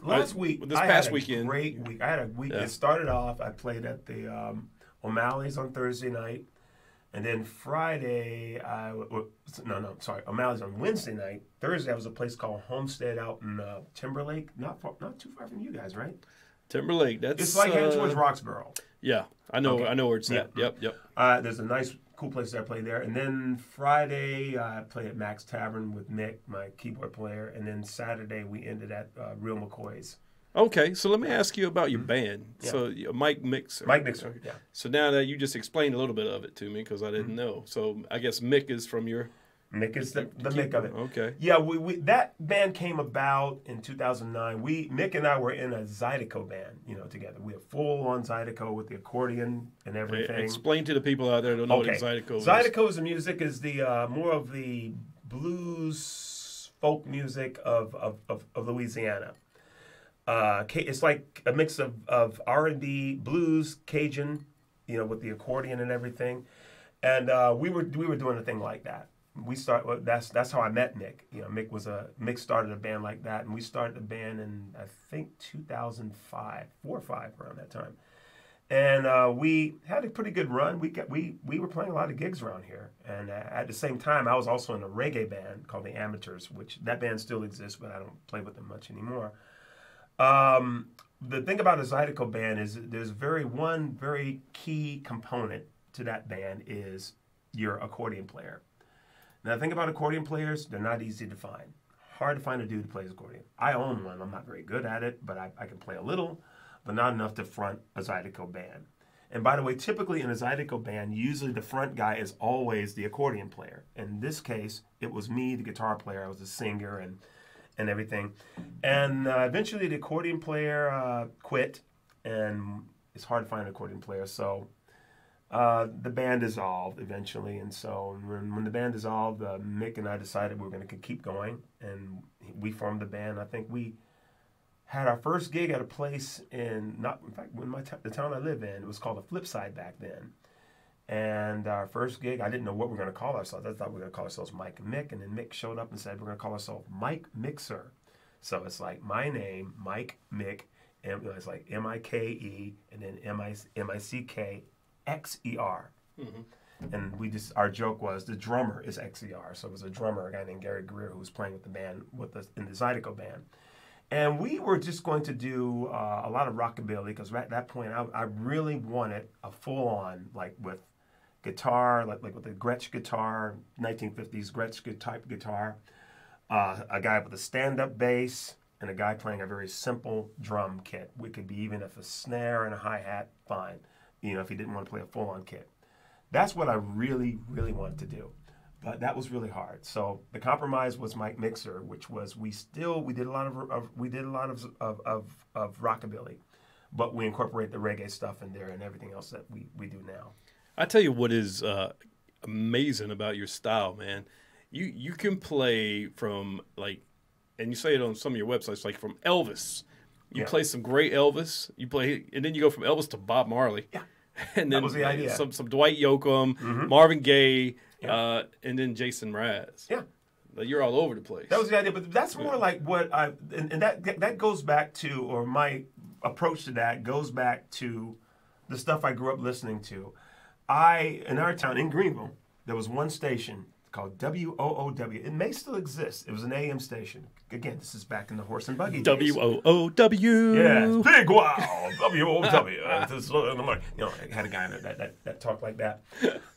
past weekend. I had a great week. I had a week. Yeah. It started off. I played at the O'Malley's on Thursday night, and then Friday. O'Malley's on Wednesday night. Thursday I was a place called Homestead out in Timberlake, not too far from you guys, right? Timberlake. It's like heading towards Roxborough. Yeah, I know. Okay. I know where it's at. Yep. There's a nice, cool place that I play there. And then Friday, I played at Mac's Tavern with Mick, my keyboard player. And then Saturday, we ended at Real McCoy's. Okay, so let me ask you about your band. Yeah. So MikeMickXer. MikeMickXer, yeah. So now that you just explained a little bit of it to me because I didn't know. So I guess Mick is from your... Mick is the Mick of it. Okay. Yeah, we that band came about in 2009. Mick and I were in a Zydeco band, together. We have full-on Zydeco with the accordion and everything. Explain to the people out there who don't know what Zydeco is. Zydeco's music is the more of the blues folk music of Louisiana. It's like a mix of R&B, blues, Cajun, with the accordion and everything. And we were doing a thing like that. That's how I met Mick. Mick started a band like that, and we started the band in I think 2005, 4 or 5 around that time, and we had a pretty good run. We were playing a lot of gigs around here, and at the same time, I was also in a reggae band called the Amateurs, which that band still exists, but I don't play with them much anymore. The thing about a Zydeco band is there's one very key component to that band is your accordion player. Now, the thing about accordion players, they're not easy to find. Hard to find a dude who plays accordion. I own one. I'm not very good at it, but I can play a little, but not enough to front a Zydeco band. And by the way, typically in a Zydeco band, usually the front guy is always the accordion player. In this case, it was me, the guitar player. I was the singer and everything. And eventually the accordion player quit, and it's hard to find an accordion player, so... the band dissolved eventually, and so when the band dissolved, Mick and I decided we were going to keep going, and we formed the band. I think we had our first gig at a place in the town I live in. It was called the Flipside back then, and our first gig, I didn't know what we were going to call ourselves. I thought we were going to call ourselves Mike and Mick, and then Mick showed up and said we're going to call ourselves MikeMickXer. So it's like my name, Mike Mick, and it's like M-I-K-E, and then M-I-C-K. XER. Mm-hmm. And our joke was the drummer is XER. So it was a drummer, a guy named Gary Greer, who was playing with the band with us in the Zydeco band. And we were just going to do a lot of rockabilly because at that point I really wanted a full-on, like with guitar, like with the Gretsch guitar, 1950s Gretsch type guitar, a guy with a stand-up bass, and a guy playing a very simple drum kit. We could be even if a snare and a hi-hat, fine. If he didn't want to play a full-on kit. That's what I really, really wanted to do. But that was really hard. So the compromise was MikeMickXer, which was we did a lot of rockabilly, but we incorporate the reggae stuff in there and everything else that we do now. I tell you what is amazing about your style, man. You can play from and you say it on some of your websites, like from Elvis. You play some great Elvis. You play, and then you go from Elvis to Bob Marley. Yeah. And then that was the idea. Some Dwight Yoakam, Marvin Gaye, and then Jason Mraz. Yeah. You're all over the place. That was the idea, but that's more like what and that goes back to, or my approach to that goes back to the stuff I grew up listening to. In our town, in Greenville, there was one station called WOOW. It may still exist. It was an AM station. Again, this is back in the horse and buggy days. WOOW. Yes, big wow. WOOW. I had a guy that talked like that.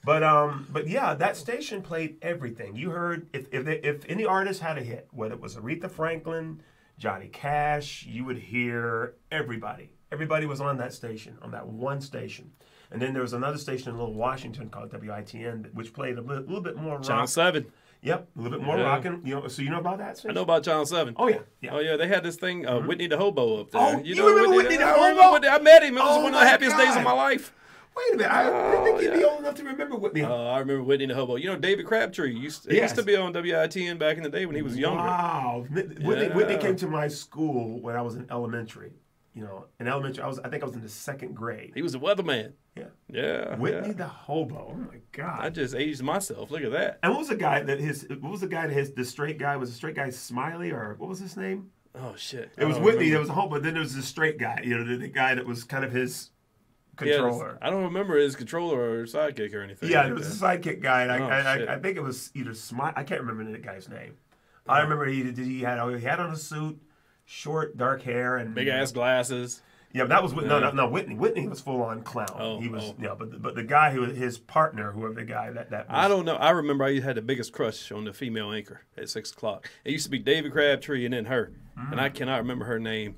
But yeah, that station played everything. You heard if any artist had a hit, whether it was Aretha Franklin, Johnny Cash, you would hear everybody. Everybody was on that station, on that one station. And then there was another station in Little Washington called WITN, which played a little bit more rock. Channel 7. Yep, a little bit more rocking. So you know about that station? I know about Channel 7. Oh, yeah. Oh, yeah. They had this thing, Whitney the Hobo up there. Oh, you remember Whitney the Hobo? I met him. It was one of the happiest days of my life. Wait a minute. I didn't think you'd be old enough to remember Whitney. I remember Whitney the Hobo. You know, David Crabtree. He used to be on WITN back in the day when he was younger. Wow. Whitney came to my school when I was in elementary. You know, in elementary, I think I was in the 2nd grade. He was a weatherman. Yeah. Yeah. Whitney the Hobo. Oh my God. I just aged myself. Look at that. And what was the guy that the straight guy was? The straight guy Smiley, or what was his name? Oh shit. It was Whitney. There was a Hobo, but then there was the straight guy. You know, the guy that was kind of his controller. I don't remember his controller or sidekick or anything. Yeah, it was a sidekick guy, and I think it was either Smiley. I can't remember the guy's name. I remember he had on a suit, short, dark hair, and big ass glasses. Yeah, but that was no Whitney. Whitney was full on clown. He was but the guy who his partner, whoever the guy that was, I don't know. I remember I had the biggest crush on the female anchor at 6:00. It used to be David Crabtree and then her, and I cannot remember her name.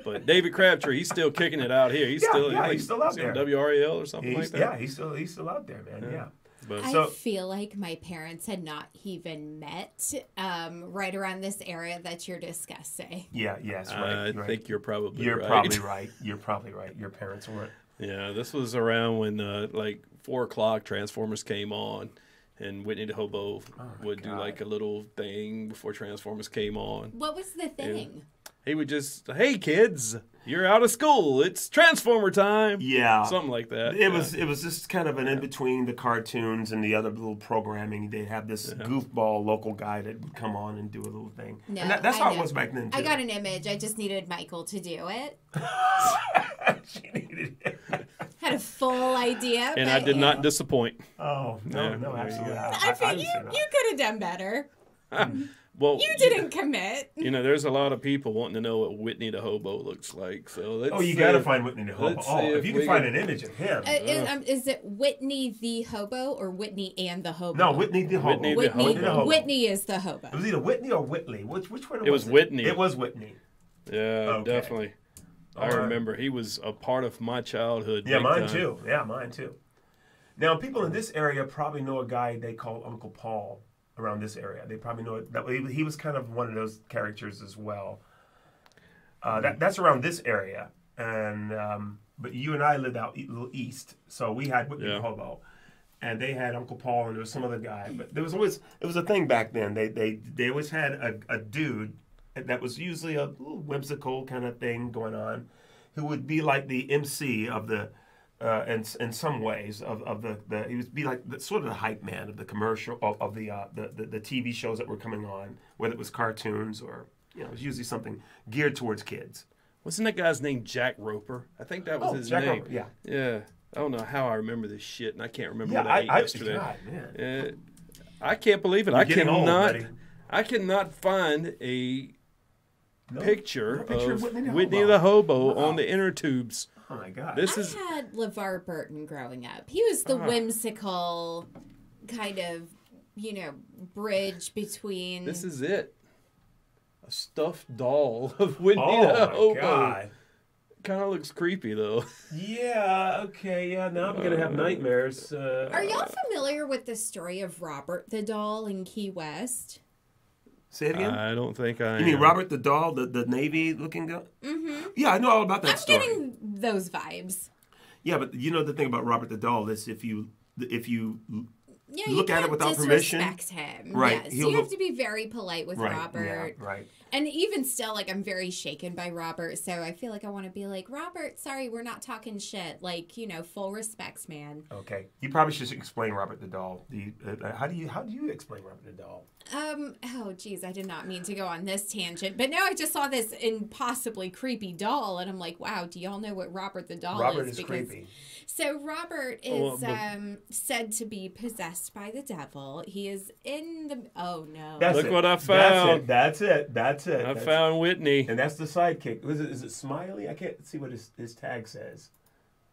But David Crabtree, he's still kicking it out here. He's still out there. WRAL or something like that. Yeah, he's still out there, man. Yeah. I feel like my parents had not even met right around this area that you're discussing. Yeah, yes, right. I think you're probably right. You're probably right. Your parents weren't. Yeah, this was around when 4:00 Transformers came on, and Whitney the Hobo would do like a little thing before Transformers came on. What was the thing? He would just, hey kids, you're out of school. It's Transformer time. Yeah. Something like that. It was just kind of an in-between the cartoons and the other little programming. They'd have this goofball local guy that would come on and do a little thing. No, and that's how it was back then, too. I got an image. I just needed Michael to do it. She needed it. Had a full idea. And I did not disappoint. Oh, no, absolutely. I think you could have done better. Well, you didn't commit. You know, there's a lot of people wanting to know what Whitney the Hobo looks like. So you got to find Whitney the Hobo. If you can find an image of him. Is it Whitney the Hobo or Whitney and the Hobo? No, Whitney the Hobo. Whitney is the Hobo. It was either Whitney or Whitley. Which one was it? It was Whitney. It was Whitney. Yeah, definitely. I remember he was a part of my childhood. Yeah, mine too. Yeah, mine too. Now, people in this area probably know a guy they call Uncle Paul. Around this area, they probably know that he was kind of one of those characters as well. That's around this area, and but you and I lived out a little east, so we had Whitney the Hobo, and they had Uncle Paul, and there was some other guy. But it was a thing back then. They always had a dude that was usually a little whimsical kind of thing going on, who would be like the MC of the. In some ways of the he would be like sort of the hype man of the commercial of the TV shows that were coming on, whether it was cartoons or it was usually something geared towards kids. Wasn't that guy's name Jack Roper? I think that was his name. Roper, yeah. Yeah. I don't know how I remember this shit, and I can't remember what I ate yesterday. God, man. I can't believe it. I cannot find a picture of Whitney the Hobo on the inner tubes. Oh my God! I had LeVar Burton growing up. He was the whimsical kind of, bridge between. This is it. A stuffed doll of Whitney the Hobo. God. Kind of looks creepy though. Yeah. Okay. Yeah. Now I'm gonna have nightmares. Are y'all familiar with the story of Robert the doll in Key West? Say it again? I don't think I am. You mean Robert the doll, the Navy-looking guy? Mm-hmm. Yeah, I know all about that story. I'm getting those vibes. Yeah, but the thing about Robert the doll is if you look at it without permission, disrespect him. Right? Yes, you have to be very polite with Robert. Yeah, right. And even still, like, I'm very shaken by Robert, so I feel like I want to be like, Robert, sorry, we're not talking shit. Like, you know, full respects, man. Okay. You probably should explain Robert the Doll. How do you explain Robert the Doll? Oh, geez, I did not mean to go on this tangent, but now I just saw this impossibly creepy doll, and I'm like, wow, do y'all know what Robert the Doll is? Robert is creepy. So Robert is said to be possessed by the devil. He is in the... Oh, no. Look what I found. That's it. I found Whitney. And that's the sidekick. Is it Smiley? I can't see what his tag says.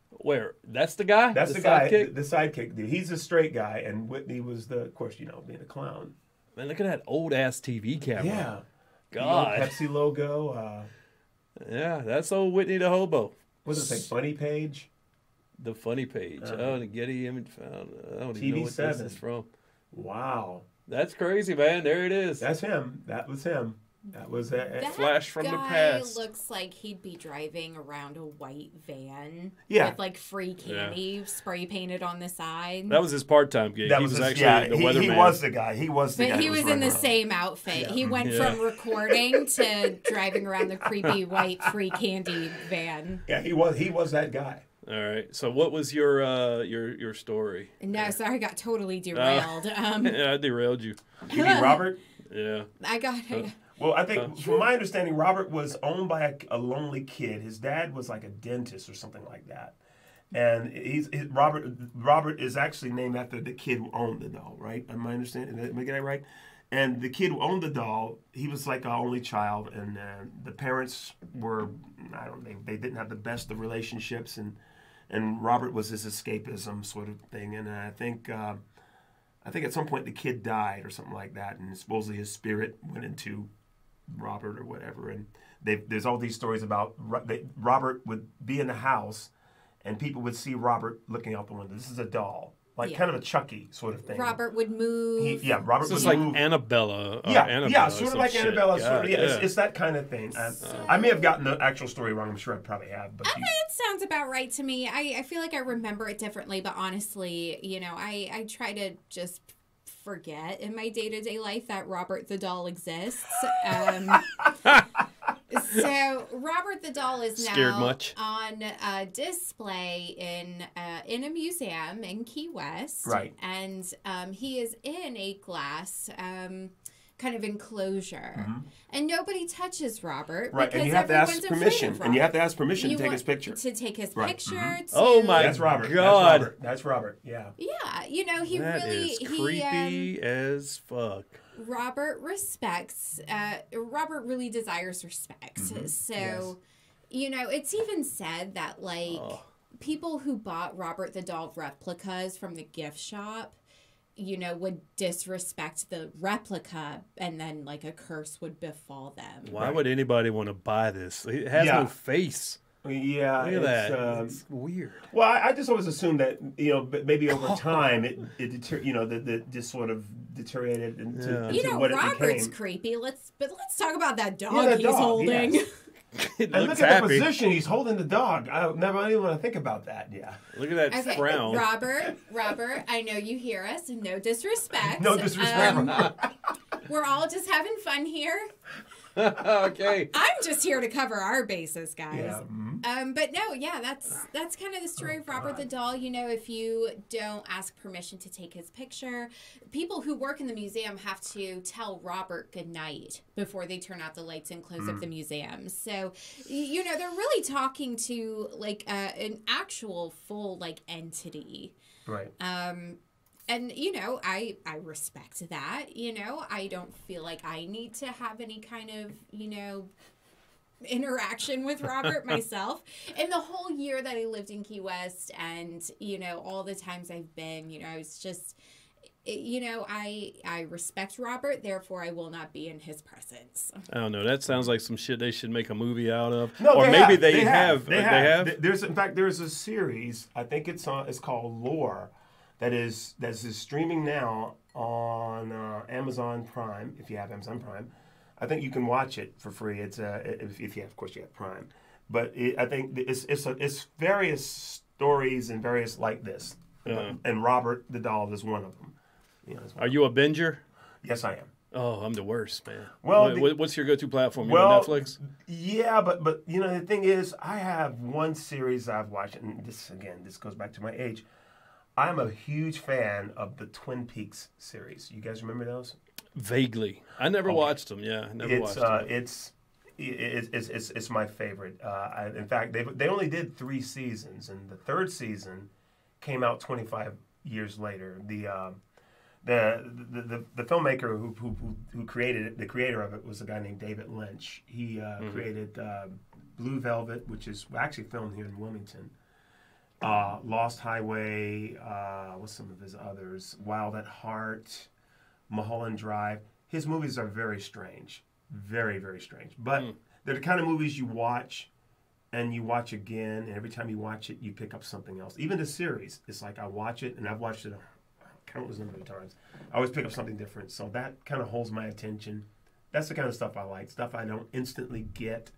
Where? That's the guy? That's the guy. The sidekick dude. He's a straight guy, and Whitney was of course, you know, being a clown. Man, look at that old-ass TV camera. Yeah. God. The Pepsi logo. Yeah, that's old Whitney the Hobo. What does it say? Funny Page? The Funny Page. The Getty Image found. I don't even know what this is from. Wow. That's crazy, man. There it is. That's him. That was him. That was a flash from the past. Looks like he'd be driving around a white van with like free candy spray painted on the side. That was his part-time gig. He was actually the weatherman. He was the guy. He was the guy. But he was in the same outfit. Yeah. He went from recording to driving around the creepy white free candy van. Yeah, he was that guy. All right. So what was your story? No, sorry, I got totally derailed. Yeah, I derailed you. You mean Robert? Yeah. I got well, I think, from my understanding, Robert was owned by a lonely kid. His dad was like a dentist or something like that. And Robert is actually named after the kid who owned the doll, right? Am I understanding? Am I getting that right? And the kid who owned the doll, he was like an only child, and the parents were, they didn't have the best of relationships, and Robert was his escapism sort of thing. And I think at some point the kid died or something like that, and supposedly his spirit went into Robert or whatever. And there's all these stories about Robert would be in the house, and people would see Robert looking out the window. This is a doll. Like kind of a Chucky sort of thing. Robert would move. Robert would like move. Annabella. Yeah, sort of like Annabella. God, It's that kind of thing. I may have gotten the actual story wrong. I'm sure I probably have. But it sounds about right to me. I feel like I remember it differently, but honestly, you know, I try to just forget in my day-to-day life that Robert the Doll exists. So Robert the Doll is now on display in a museum in Key West. Right. And he is in a glass kind of enclosure. Mm-hmm. And nobody touches Robert. Right, and you have to ask permission. And you have to ask permission to take his picture. To take his picture. Mm-hmm. Oh my That's Robert. God. That's Robert. Yeah. Yeah, you know, that is creepy as fuck. Robert respects, Robert really desires respect. Mm-hmm. So, you know, it's even said that, like, people who bought Robert the Doll replicas from the gift shop, you know, would disrespect the replica, and then, like, a curse would befall them. Why would anybody want to buy this? It has no face. Yeah, look at that. It's weird. Well, I just always assumed that, you know, maybe over time it just sort of deteriorated into what Robert's it became. creepy. Let's talk about that dog he's holding. Yes. And look at the position he's holding the dog. I don't even want to think about that. Yeah. Look at that frown. Robert, I know you hear us. No disrespect. No disrespect. We're all just having fun here. Okay. I'm just here to cover our bases, guys. Yeah. Mm-hmm. But no, yeah, that's kind of the story of Robert the Doll. You know, if you don't ask permission to take his picture, people who work in the museum have to tell Robert goodnight before they turn out the lights and close up the museum. So, you know, they're really talking to like an actual full like entity. Right. And, you know, I respect that. You know, I don't feel like I need to have any kind of, you know, interaction with Robert myself. And the whole year that I lived in Key West and, you know, all the times I've been, you know, I was just, you know, I respect Robert, therefore I will not be in his presence. I don't know. That sounds like some shit they should make a movie out of. No, or maybe they have. There's a series, I think it's called Lore. That is streaming now on Amazon Prime. If you have Amazon Prime, I think you can watch it for free. It's if you have, of course, you have Prime. But I think it's various stories and various like this. And Robert the Doll is one of them. You know, are you a binger? Yes, I am. Oh, I'm the worst, man. Well, what's your go-to platform? You on Netflix? Yeah, but you know the thing is, I have one series I've watched, and this goes back to my age. I'm a huge fan of the Twin Peaks series. You guys remember those? Vaguely. I never watched them. Yeah, I never watched them. It's my favorite. In fact, they only did 3 seasons, and the 3rd season came out 25 years later. The filmmaker who created it, the creator of it, was a guy named David Lynch. He created Blue Velvet, which is actually filmed here in Wilmington. Lost Highway, what's some of his others? Wild at Heart, Mulholland Drive. His movies are very strange. Very, very strange. But they're the kind of movies you watch and you watch again, and every time you watch it, you pick up something else. Even the series, it's like I watch it, and I've watched it a countless number of times. I always pick up something different. So that kind of holds my attention. That's the kind of stuff I like. Stuff I don't instantly get,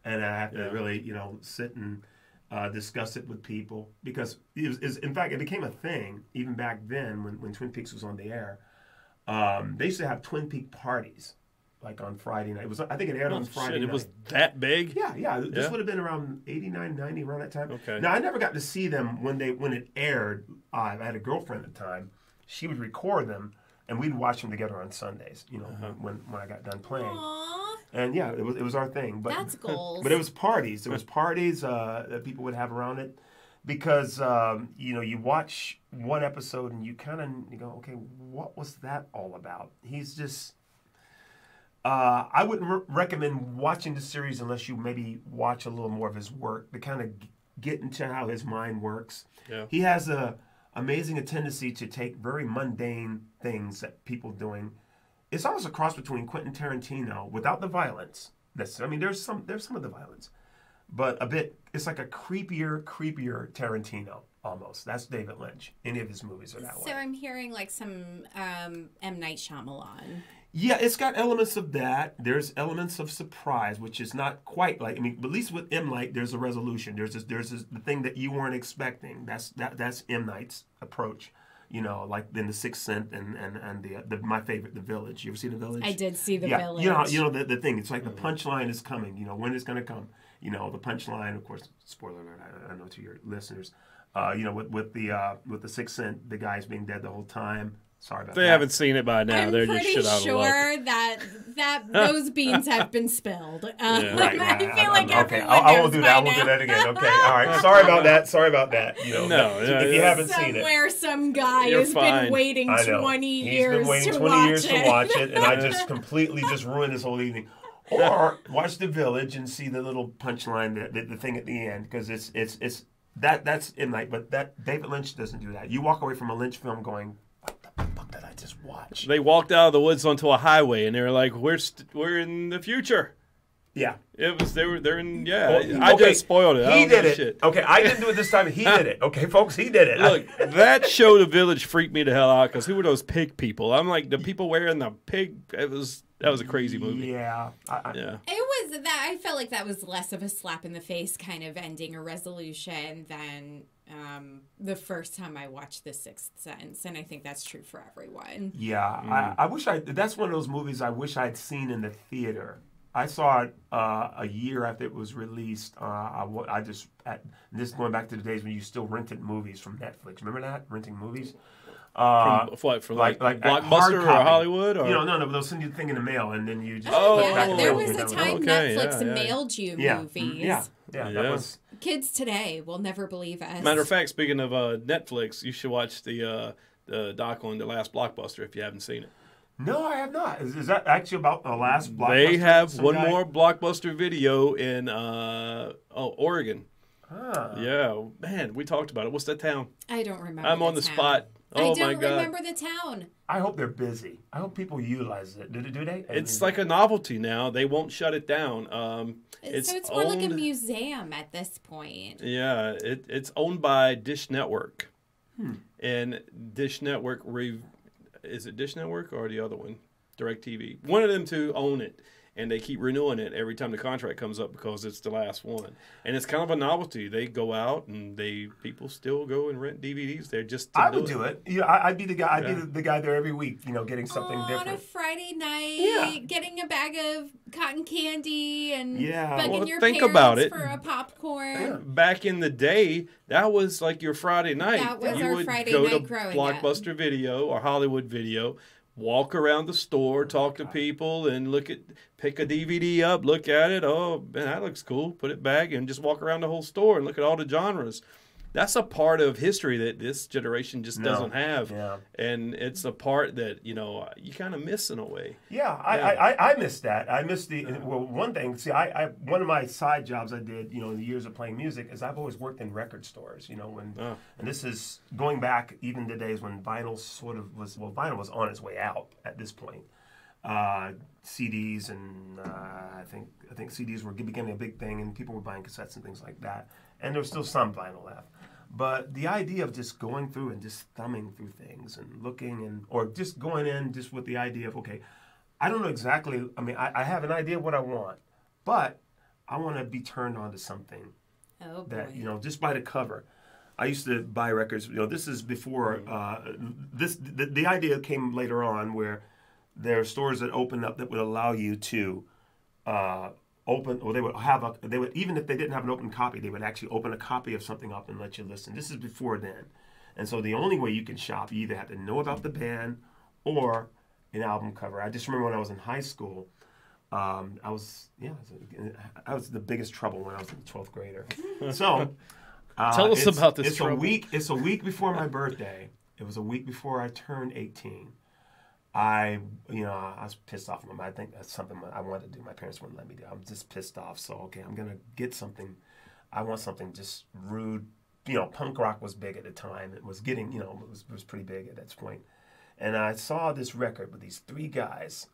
and I have to really, sit and discuss it with people. Because, in fact, it became a thing even back then when Twin Peaks was on the air. They used to have Twin Peak parties. Like on Friday night. I think it aired on Friday night. It was that big? Yeah. This would have been around 89, 90, around that time. Okay. Now, I never got to see them when it aired. I had a girlfriend at the time. She would record them, and we'd watch them together on Sundays, when I got done playing. Aww. And, yeah, it was our thing. But, that's goals. But it was parties. There was parties that people would have around it. Because, you watch one episode, and you go, okay, what was that all about? He's just... I wouldn't recommend watching the series unless you maybe watch a little more of his work to kind of get into how his mind works. Yeah. He has a tendency to take very mundane things that people doing. It's almost a cross between Quentin Tarantino without the violence. There's some of the violence, but it's like a creepier Tarantino almost. That's David Lynch. Any of his movies are that way. So I'm hearing like some M. Night Shyamalan. Yeah, it's got elements of that. There's elements of surprise, which is not quite like, but at least with M. Night, there's a resolution. There's the thing that you weren't expecting. That's M. Night's approach. Like in The Sixth Sense and my favorite, The Village. You ever see The Village? I did see The Village. The thing. It's like the punchline is coming. When it's going to come. The punchline. Of course, spoiler alert. I know to your listeners. With The Sixth Sense, the guy's being dead the whole time. Sorry about that. They haven't seen it by now. They're just shit out of luck. I'm pretty sure that those beans have been spilled. Right. I feel like everyone I won't do that. I won't do that again. Okay. All right. Sorry about that. If you haven't seen it. Somewhere some guy has been waiting 20 years He's been waiting 20 years to watch it, and I just completely ruined his whole evening. Or watch The Village and see the little punchline, the thing at the end, because that's M. Night, but that David Lynch doesn't do that. You walk away from a Lynch film going, what the fuck did I just watch? They walked out of the woods onto a highway, and they were like, "We're in the future." Yeah, it was. They're in. Yeah, I just spoiled it. He did it. Shit. Okay, I didn't do it this time. He did it. Okay, folks, he did it. Look, that show, The Village, freaked me the hell out because who were those pig people? I'm like, the people wearing the pig. That was a crazy movie. Yeah, yeah. It was that. I felt like that was less of a slap in the face kind of ending or resolution than the first time I watched The Sixth Sense, and I think that's true for everyone. Yeah, I wish that's one of those movies I wish I'd seen in the theater. I saw it a year after it was released. This is going back to the days when you still rented movies from Netflix. Remember that? Renting movies? From like Blockbuster or Hollywood? Or? No, they'll send you the thing in the mail, and then you just... there was a time Netflix mailed you movies. Yeah. That was... Kids today will never believe us. Matter of fact, speaking of Netflix, you should watch the doc on The Last Blockbuster if you haven't seen it. No, I have not. Is that actually about The Last Blockbuster? They have one more Blockbuster video in Oregon. Yeah, man, we talked about it. What's that town? I don't remember. I'm on the spot. Oh my God. I don't remember the town. I hope they're busy. I hope people utilize it. Do they? It's like a novelty now. They won't shut it down. So it's more like a museum at this point. Yeah, it's owned by Dish Network. And Dish Network, is it Dish Network or the other one? DirecTV. One of them two own it. and they keep renewing it every time the contract comes up because it's the last one. And it's kind of a novelty. They go out and people still go and rent DVDs there just to do it. Yeah, I'd be the guy. I'd be the guy there every week, getting something different. On a Friday night, getting a bag of cotton candy and bugging your think parents about it. for a popcorn. Yeah. Back in the day, that was like your Friday night. That was you our would Friday go night to growing Blockbuster up. Video or Hollywood Video, walk around the store, talk to people, and pick a DVD up, look at it. Oh, man, that looks cool. Put it back and just walk around the whole store and look at all the genres. That's a part of history that this generation just doesn't have. Yeah. And it's a part that, you kind of miss in a way. Yeah, I miss that. I miss one thing, one of my side jobs I did, in the years of playing music is I've always worked in record stores, and this is going back even to days when vinyl vinyl was on its way out at this point. CDs and I think CDs were becoming a big thing and people were buying cassettes and things like that. And there was still some vinyl left. But the idea of just going through and just thumbing through things and looking or just going in just with the idea of, okay, I don't know exactly, I have an idea of what I want, but I want to be turned on to something that, just by the cover. I used to buy records, this is before, the idea came later on where there are stores that opened up that would allow you to they would even if they didn't have an open copy, they would actually open a copy of something up and let you listen. This is before then. And so the only way you can shop, you either have to know about the band or an album cover. I just remember when I was in high school, I was the biggest trouble when I was a 12th grader. So tell us about this trouble. It's a week before my birthday. It was a week before I turned 18. I was pissed off. I think that's something I wanted to do. My parents wouldn't let me do. I'm just pissed off. So, okay, I'm going to get something. I want something just rude. Punk rock was big at the time. It was getting, it was pretty big at that point. And I saw this record with these three guys.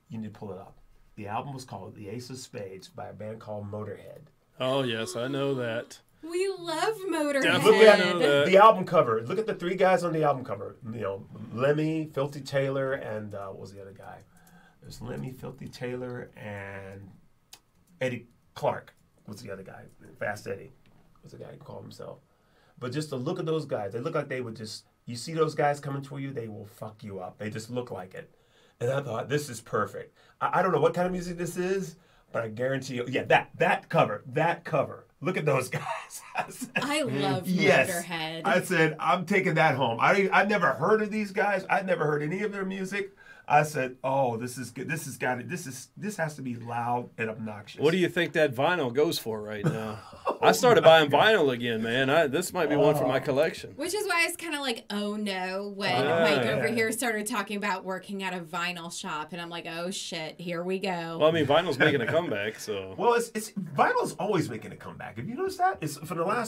You need to pull it up. The album was called The Ace of Spades by a band called Motorhead. Oh, yes, I know that. We love Motorhead. Definitely know that. The album cover. Look at the three guys on the album cover. Lemmy, Filthy Taylor, and what was the other guy? There's Lemmy, Filthy Taylor, and Eddie Clark was the other guy. Fast Eddie was the guy who called himself. But just to look at those guys, they look like they would just, you see those guys coming toward you, they will fuck you up. They just look like it. And I thought, this is perfect. I don't know what kind of music this is, but I guarantee you, that cover. Look at those guys. I love Motorhead. I said, I'm taking that home. I've never heard of these guys. I'd never heard any of their music. I said, oh, this is good. This has to be loud and obnoxious. What do you think that vinyl goes for right now? I started buying vinyl again, man. This might be one for my collection. Which is why I was kind of like, oh no, when Mike over here started talking about working at a vinyl shop, and I'm like, oh shit, here we go. Well, vinyl's making a comeback, so. Well, it's vinyl's always making a comeback. Have you noticed that? It's for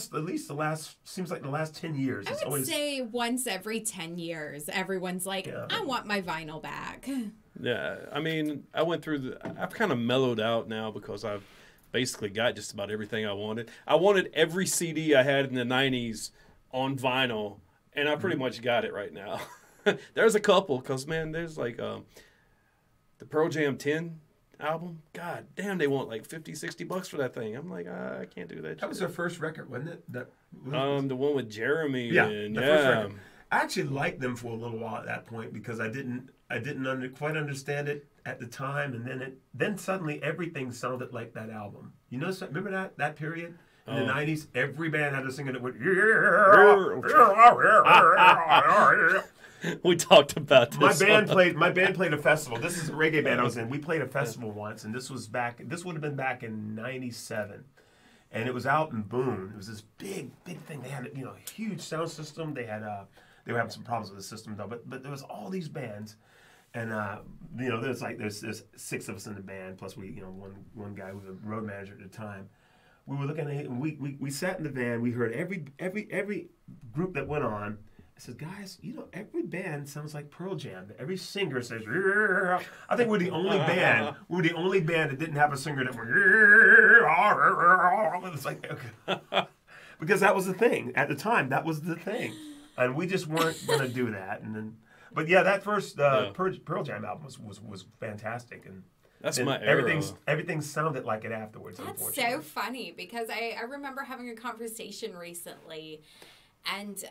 seems like the last 10 years. I would say once every 10 years, everyone's like, I want my vinyl back. Yeah, I went through I've kind of mellowed out now because I've basically got just about everything I wanted. I wanted every CD I had in the 90s on vinyl, and I pretty much got it right now. There's a couple, because, man, there's like the Pearl Jam 10 album. God damn, they want like $50-$60 for that thing. I'm like, I can't do that. That was their first record, wasn't it? The one with Jeremy. First record. I actually liked them for a little while at that point because I didn't quite understand it at the time, and then suddenly everything sounded like that album. You know, remember that period in the 90s? Every band had a singer that went, We talked about this. My band played a festival. This is a reggae band I was in. We played a festival once, and this would have been back in '97. And it was out in Boone. It was this big thing. They had a huge sound system. They were having some problems with the system though. But there was all these bands, and there's 6 of us in the band plus one guy who was a road manager at the time. We were looking at it, and we sat in the van. We heard every group that went on. I said, guys, every band sounds like Pearl Jam. Every singer says, "Rrr." I think we're the only band. We're the only band that didn't have a singer that went, "Rrr." It's like, okay. Because that was the thing at the time. That was the thing, and we just weren't gonna do that. And then, but yeah, that first Pearl Jam album was fantastic, and That's my era. Everything sounded like it afterwards. That's so funny because I remember having a conversation recently, and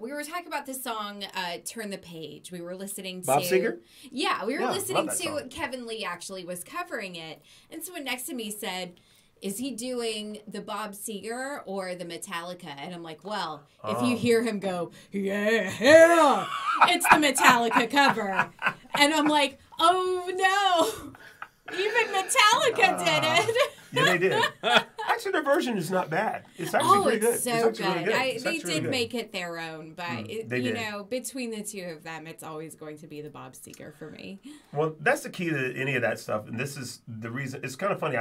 we were talking about this song, "Turn the Page." We were listening to Bob Seger. Yeah, we were listening to Kevin Lee actually was covering it, and someone next to me said, is he doing the Bob Seger or the Metallica? And I'm like, well, if you hear him go, yeah, it's the Metallica cover. And I'm like, oh no, even Metallica did it. Yeah, they did. Actually, their version is not bad. It's actually pretty good. It's so good. Really good. They did make it their own, but you know, between the two of them, it's always going to be the Bob Seger for me. Well, that's the key to any of that stuff, and this is the reason. It's kind of funny.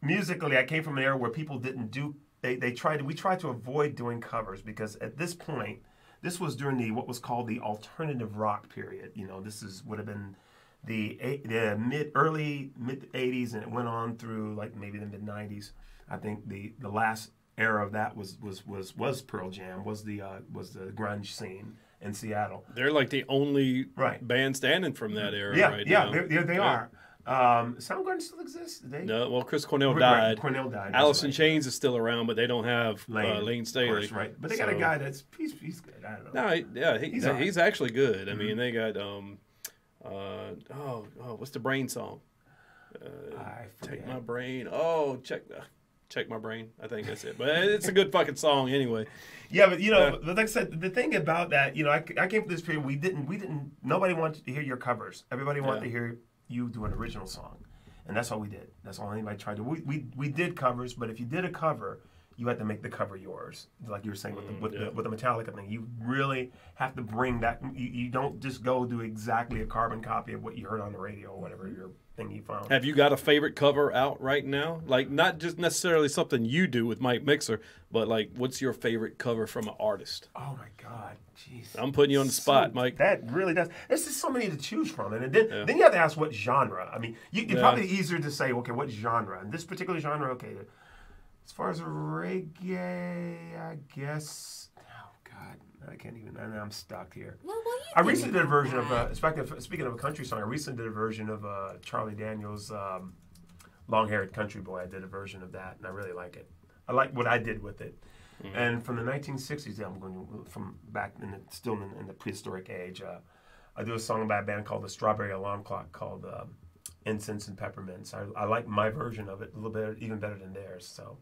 Musically, I came from an era where people didn't do. We tried to avoid doing covers because at this point, this was during what was called the alternative rock period. You know, would have been the early mid 80s, and it went on through like maybe the mid 90s. I think the last era of that was Pearl Jam, was the grunge scene in Seattle. They're like the only band standing from that era right now. They are. Soundgarden still exists? No, well, Chris Cornell died. Right, Cornell died. Alice in Chains is still around, but they don't have Lane Staley. Course, right. But they got a guy that's he's good. I don't know. No, he's actually good. I mean, they got what's the Brain song? Take My Brain. Oh, check my brain. I think that's it. But it's a good fucking song anyway. Yeah, but but like I said, the thing about that, I came from this period. We didn't. Nobody wanted to hear your covers. Everybody wanted to hear you do an original song, and that's all we did. That's all anybody tried to. We did covers, but if you did a cover, you had to make the cover yours, like you were saying with the Metallica thing. You really have to bring that. You don't just go do exactly a carbon copy of what you heard on the radio or whatever your thing you found. Have you got a favorite cover out right now? Like not just necessarily something you do with MikeMickXer, but like what's your favorite cover from an artist? Oh my God, jeez! I'm putting you on the spot, Mike. That really does. There's just so many to choose from, and then you have to ask what genre. I mean, it's probably easier to say, okay, what genre? And this particular genre, okay. As far as reggae, I guess. Oh God, I can't even. I'm stuck here. Well, I recently did a version of. Speaking of a country song, I recently did a version of Charlie Daniels' "Long-Haired Country Boy." I did a version of that, and I really like it. I like what I did with it. Mm-hmm. And from the 1960s, I'm going from back still in the prehistoric age. I do a song by a band called the Strawberry Alarm Clock called "Incense and Peppermints." I like my version of it a little bit, even better than theirs. So.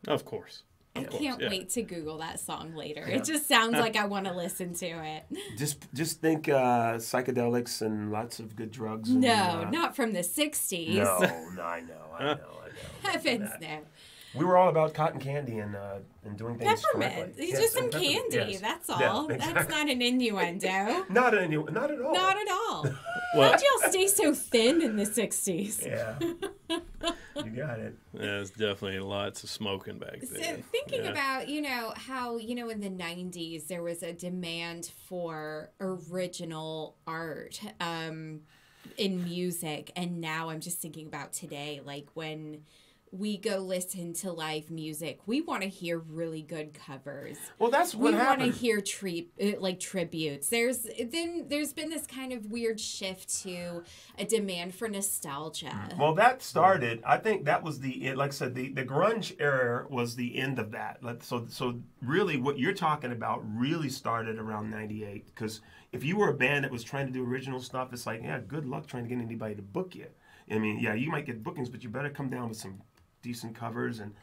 Of course. I can't wait to Google that song later. Yeah. It just sounds like I want to listen to it. Just think psychedelics and lots of good drugs. No, not from the 60s. No, I know. Heavens no. We were all about cotton candy and doing things Peppermint. It's just some candy. Yes. That's all. Yeah, exactly. That's not an innuendo. Not at all. Not at all. How'd y'all stay so thin in the 60s? Yeah. You got it. Yeah, there's definitely lots of smoking back then. So thinking about, how, in the 90s there was a demand for original art in music. And now I'm just thinking about today, like when we go listen to live music, we want to hear really good covers. Well, that's what happened. We want to hear tributes. There's been this kind of weird shift to a demand for nostalgia. Well, that started. I think that was like I said, the grunge era was the end of that. So really, what you're talking about really started around '98. Because if you were a band that was trying to do original stuff, it's like, good luck trying to get anybody to book you. I mean, you might get bookings, but you better come down with some decent covers, and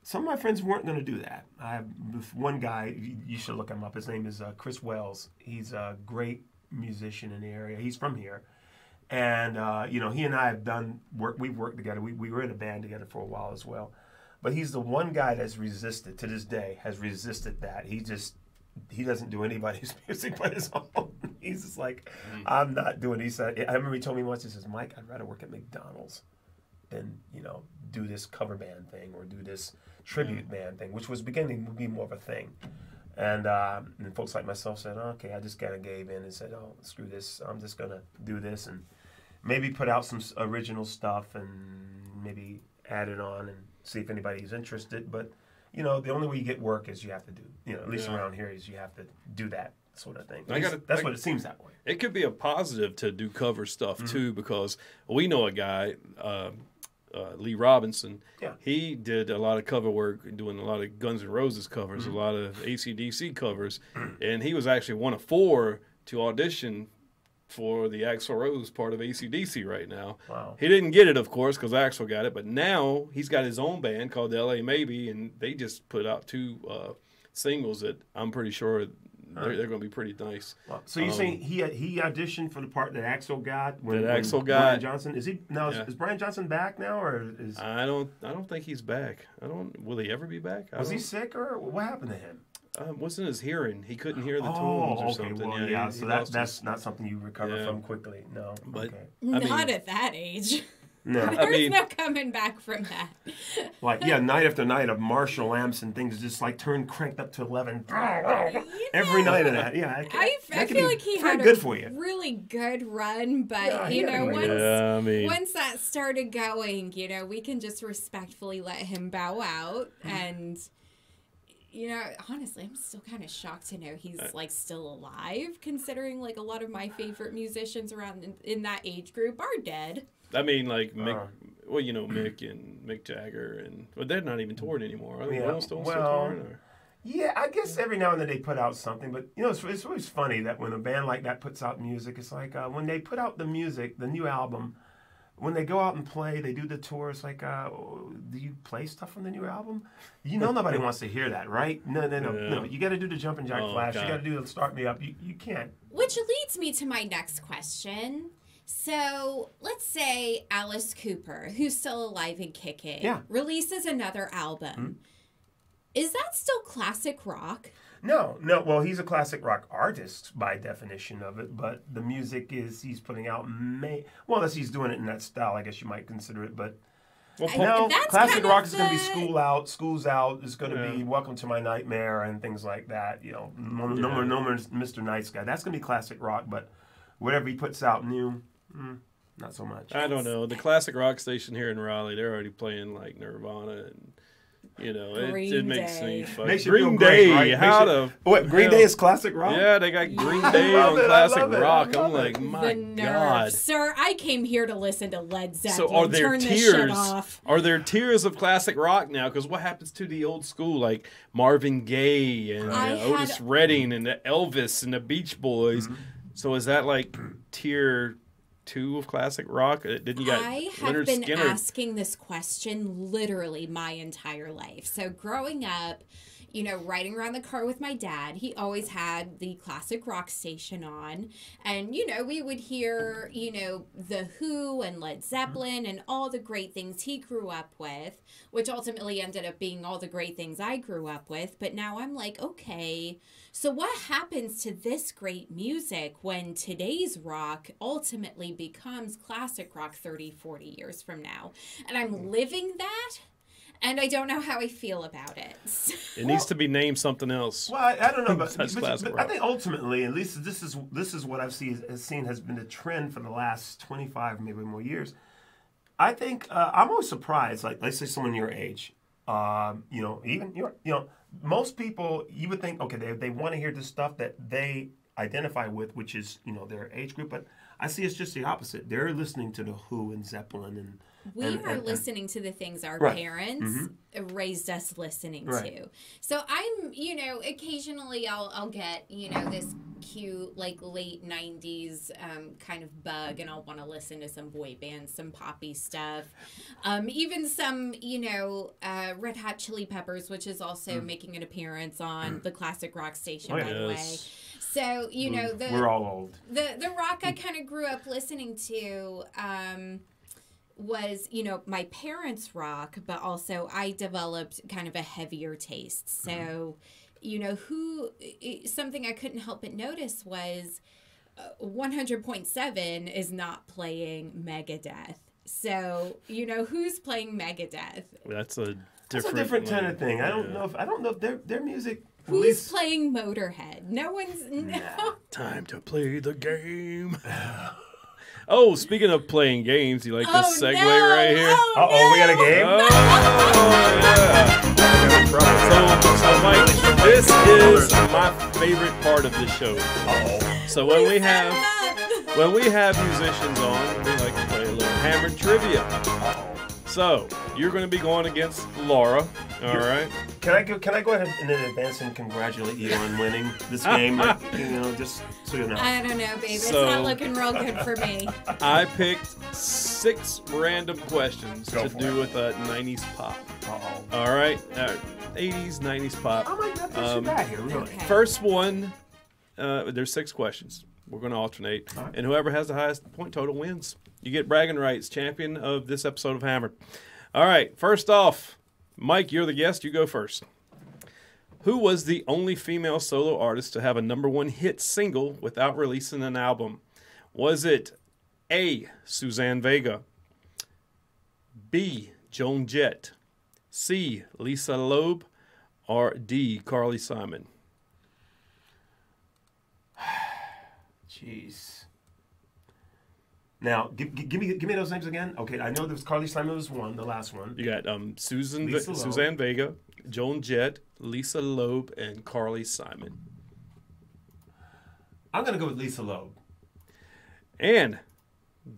some of my friends weren't going to do that. I have one guy, you should look him up. His name is Chris Wells. He's a great musician in the area. He's from here, and he and I have done work. We've worked together. We were in a band together for a while as well. But he's the one guy that's resisted to this day. Has resisted that. He doesn't do anybody's music but his own. He's just like, I'm not doing. He said, I remember he told me once. He says, Mike, I'd rather work at McDonald's than do this cover band thing or do this tribute band thing, which was beginning to be more of a thing. And folks like myself said, okay, I just kind of gave in and said, oh, screw this. I'm just going to do this and maybe put out some original stuff and maybe add it on and see if anybody's interested. But, the only way you get work is you have to do, at least around here is you have to do that sort of thing. That's what it seems that way. It could be a positive to do cover stuff too, because we know a guy, Lee Robinson. Yeah. He did a lot of cover work, doing a lot of Guns N' Roses covers, a lot of AC/DC covers, and he was actually one of 4 to audition for the Axl Rose part of AC/DC right now. Wow. He didn't get it, of course, because Axl got it, but now he's got his own band called the LA Maybe, and they just put out 2 singles that I'm pretty sure they're going to be pretty nice. Wow. So you're saying he auditioned for the part that Axl got when Brian Johnson is he now? Is Brian Johnson back now, or is I don't think he's back. Will he ever be back? Was he sick, or what happened to him? Wasn't his hearing? He couldn't hear the tunes or something. Well, yeah, so that's not something you recover from quickly. No, but not at that age. No, There's no coming back from that. Like, night after night of Marshall amps and things just like cranked up to 11 every night of that. Yeah, I feel like he had good for you. Really good run, but once that started going, we can just respectfully let him bow out. And honestly, I'm still kind of shocked to know he's like still alive, considering like a lot of my favorite musicians around in that age group are dead. I mean, like Mick, Mick and Mick Jagger, but they're not even touring anymore. Are they still touring? Or? Yeah, I guess every now and then they put out something, but it's always funny that when a band like that puts out music, it's like when they put out the music, the new album, when they go out and play, they do the tour. It's like, do you play stuff from the new album? Nobody wants to hear that, right? No. You got to do the Jumpin' Jack Flash. God. You got to do the Start Me Up. You can't. Which leads me to my next question. So let's say Alice Cooper, who's still alive and kicking, releases another album. Mm-hmm. Is that still classic rock? No. Well, he's a classic rock artist by definition of it, but the music he's putting out unless he's doing it in that style, I guess you might consider it. But classic rock is going to be School's Out. It's going to be Welcome to My Nightmare and things like that. No more Mr. Nice Guy. That's going to be classic rock, but whatever he puts out new. Not so much. I don't know. The classic rock station here in Raleigh, they're already playing like Nirvana and it makes me fucking Green Day. Right? Green Day is classic rock? Yeah, they got Green Day on classic rock. I'm like, my God. Sir, I came here to listen to Led Zeppelin. So are there Turn this shit off. Are there tiers of classic rock now? Because what happens to the old school, like Marvin Gaye and Otis Redding and the Elvis and the Beach Boys? Mm-hmm. So is that like tier 2 of classic rock? Didn't you got I have Leonard been Skinner? Asking this question literally my entire life. So growing up, riding around the car with my dad, he always had the classic rock station on. And, we would hear, The Who and Led Zeppelin and all the great things he grew up with, which ultimately ended up being all the great things I grew up with. But now I'm like, okay, so what happens to this great music when today's rock ultimately becomes classic rock 30, 40 years from now? And I'm living that. And I don't know how I feel about it. It needs to be named something else. Well, I don't know, but I think ultimately, at least this is what I've seen has been a trend for the last 25, maybe more years. I think I'm always surprised. Like, let's say someone your age, most people you would think, okay, they want to hear the stuff that they identify with, which is their age group. But I see it's just the opposite. They're listening to the Who and Zeppelin and. We are listening to the things our parents raised us listening to. So I'm, occasionally I'll get, this cute, like late 90s kind of bug, and I'll want to listen to some boy bands, some poppy stuff. Even some, Red Hot Chili Peppers, which is also making an appearance on the classic rock station, by the way. So, we're all old. The rock I kind of grew up listening to, was, my parents' rock, but also I developed kind of a heavier taste. So, something I couldn't help but notice was 100.7 is not playing Megadeth. So, who's playing Megadeth? That's a different kind of thing. I don't know if their music. Who's playing Motorhead? No one's. Time to play the game. Oh, speaking of playing games, you like this segue right here? We got a game? Oh, yeah. So Mike, this is my favorite part of the show. So when we have musicians on, we like to play a little hammered trivia. So you're going to be going against Laura. All right. Can I go ahead and in advance and congratulate you on winning this game? Just so you know. I don't know, babe. It's not looking real good for me. I picked 6 random questions to do with 90s pop. All right. 80s, 90s pop. Oh my God, that's bad here, really. Okay. First one, there's 6 questions. We're going to alternate. Right. And whoever has the highest point total wins. You get bragging rights, champion of this episode of Hammered. All right. First off, Mike, you're the guest. You go first. Who was the only female solo artist to have a #1 hit single without releasing an album? Was it A, Suzanne Vega, B, Joan Jett, C, Lisa Loeb, or D, Carly Simon? Jeez. Now, give me those names again. Okay, I know there was Carly Simon was one, the last one. You got Suzanne Vega, Joan Jett, Lisa Loeb, and Carly Simon. I'm gonna go with Lisa Loeb. And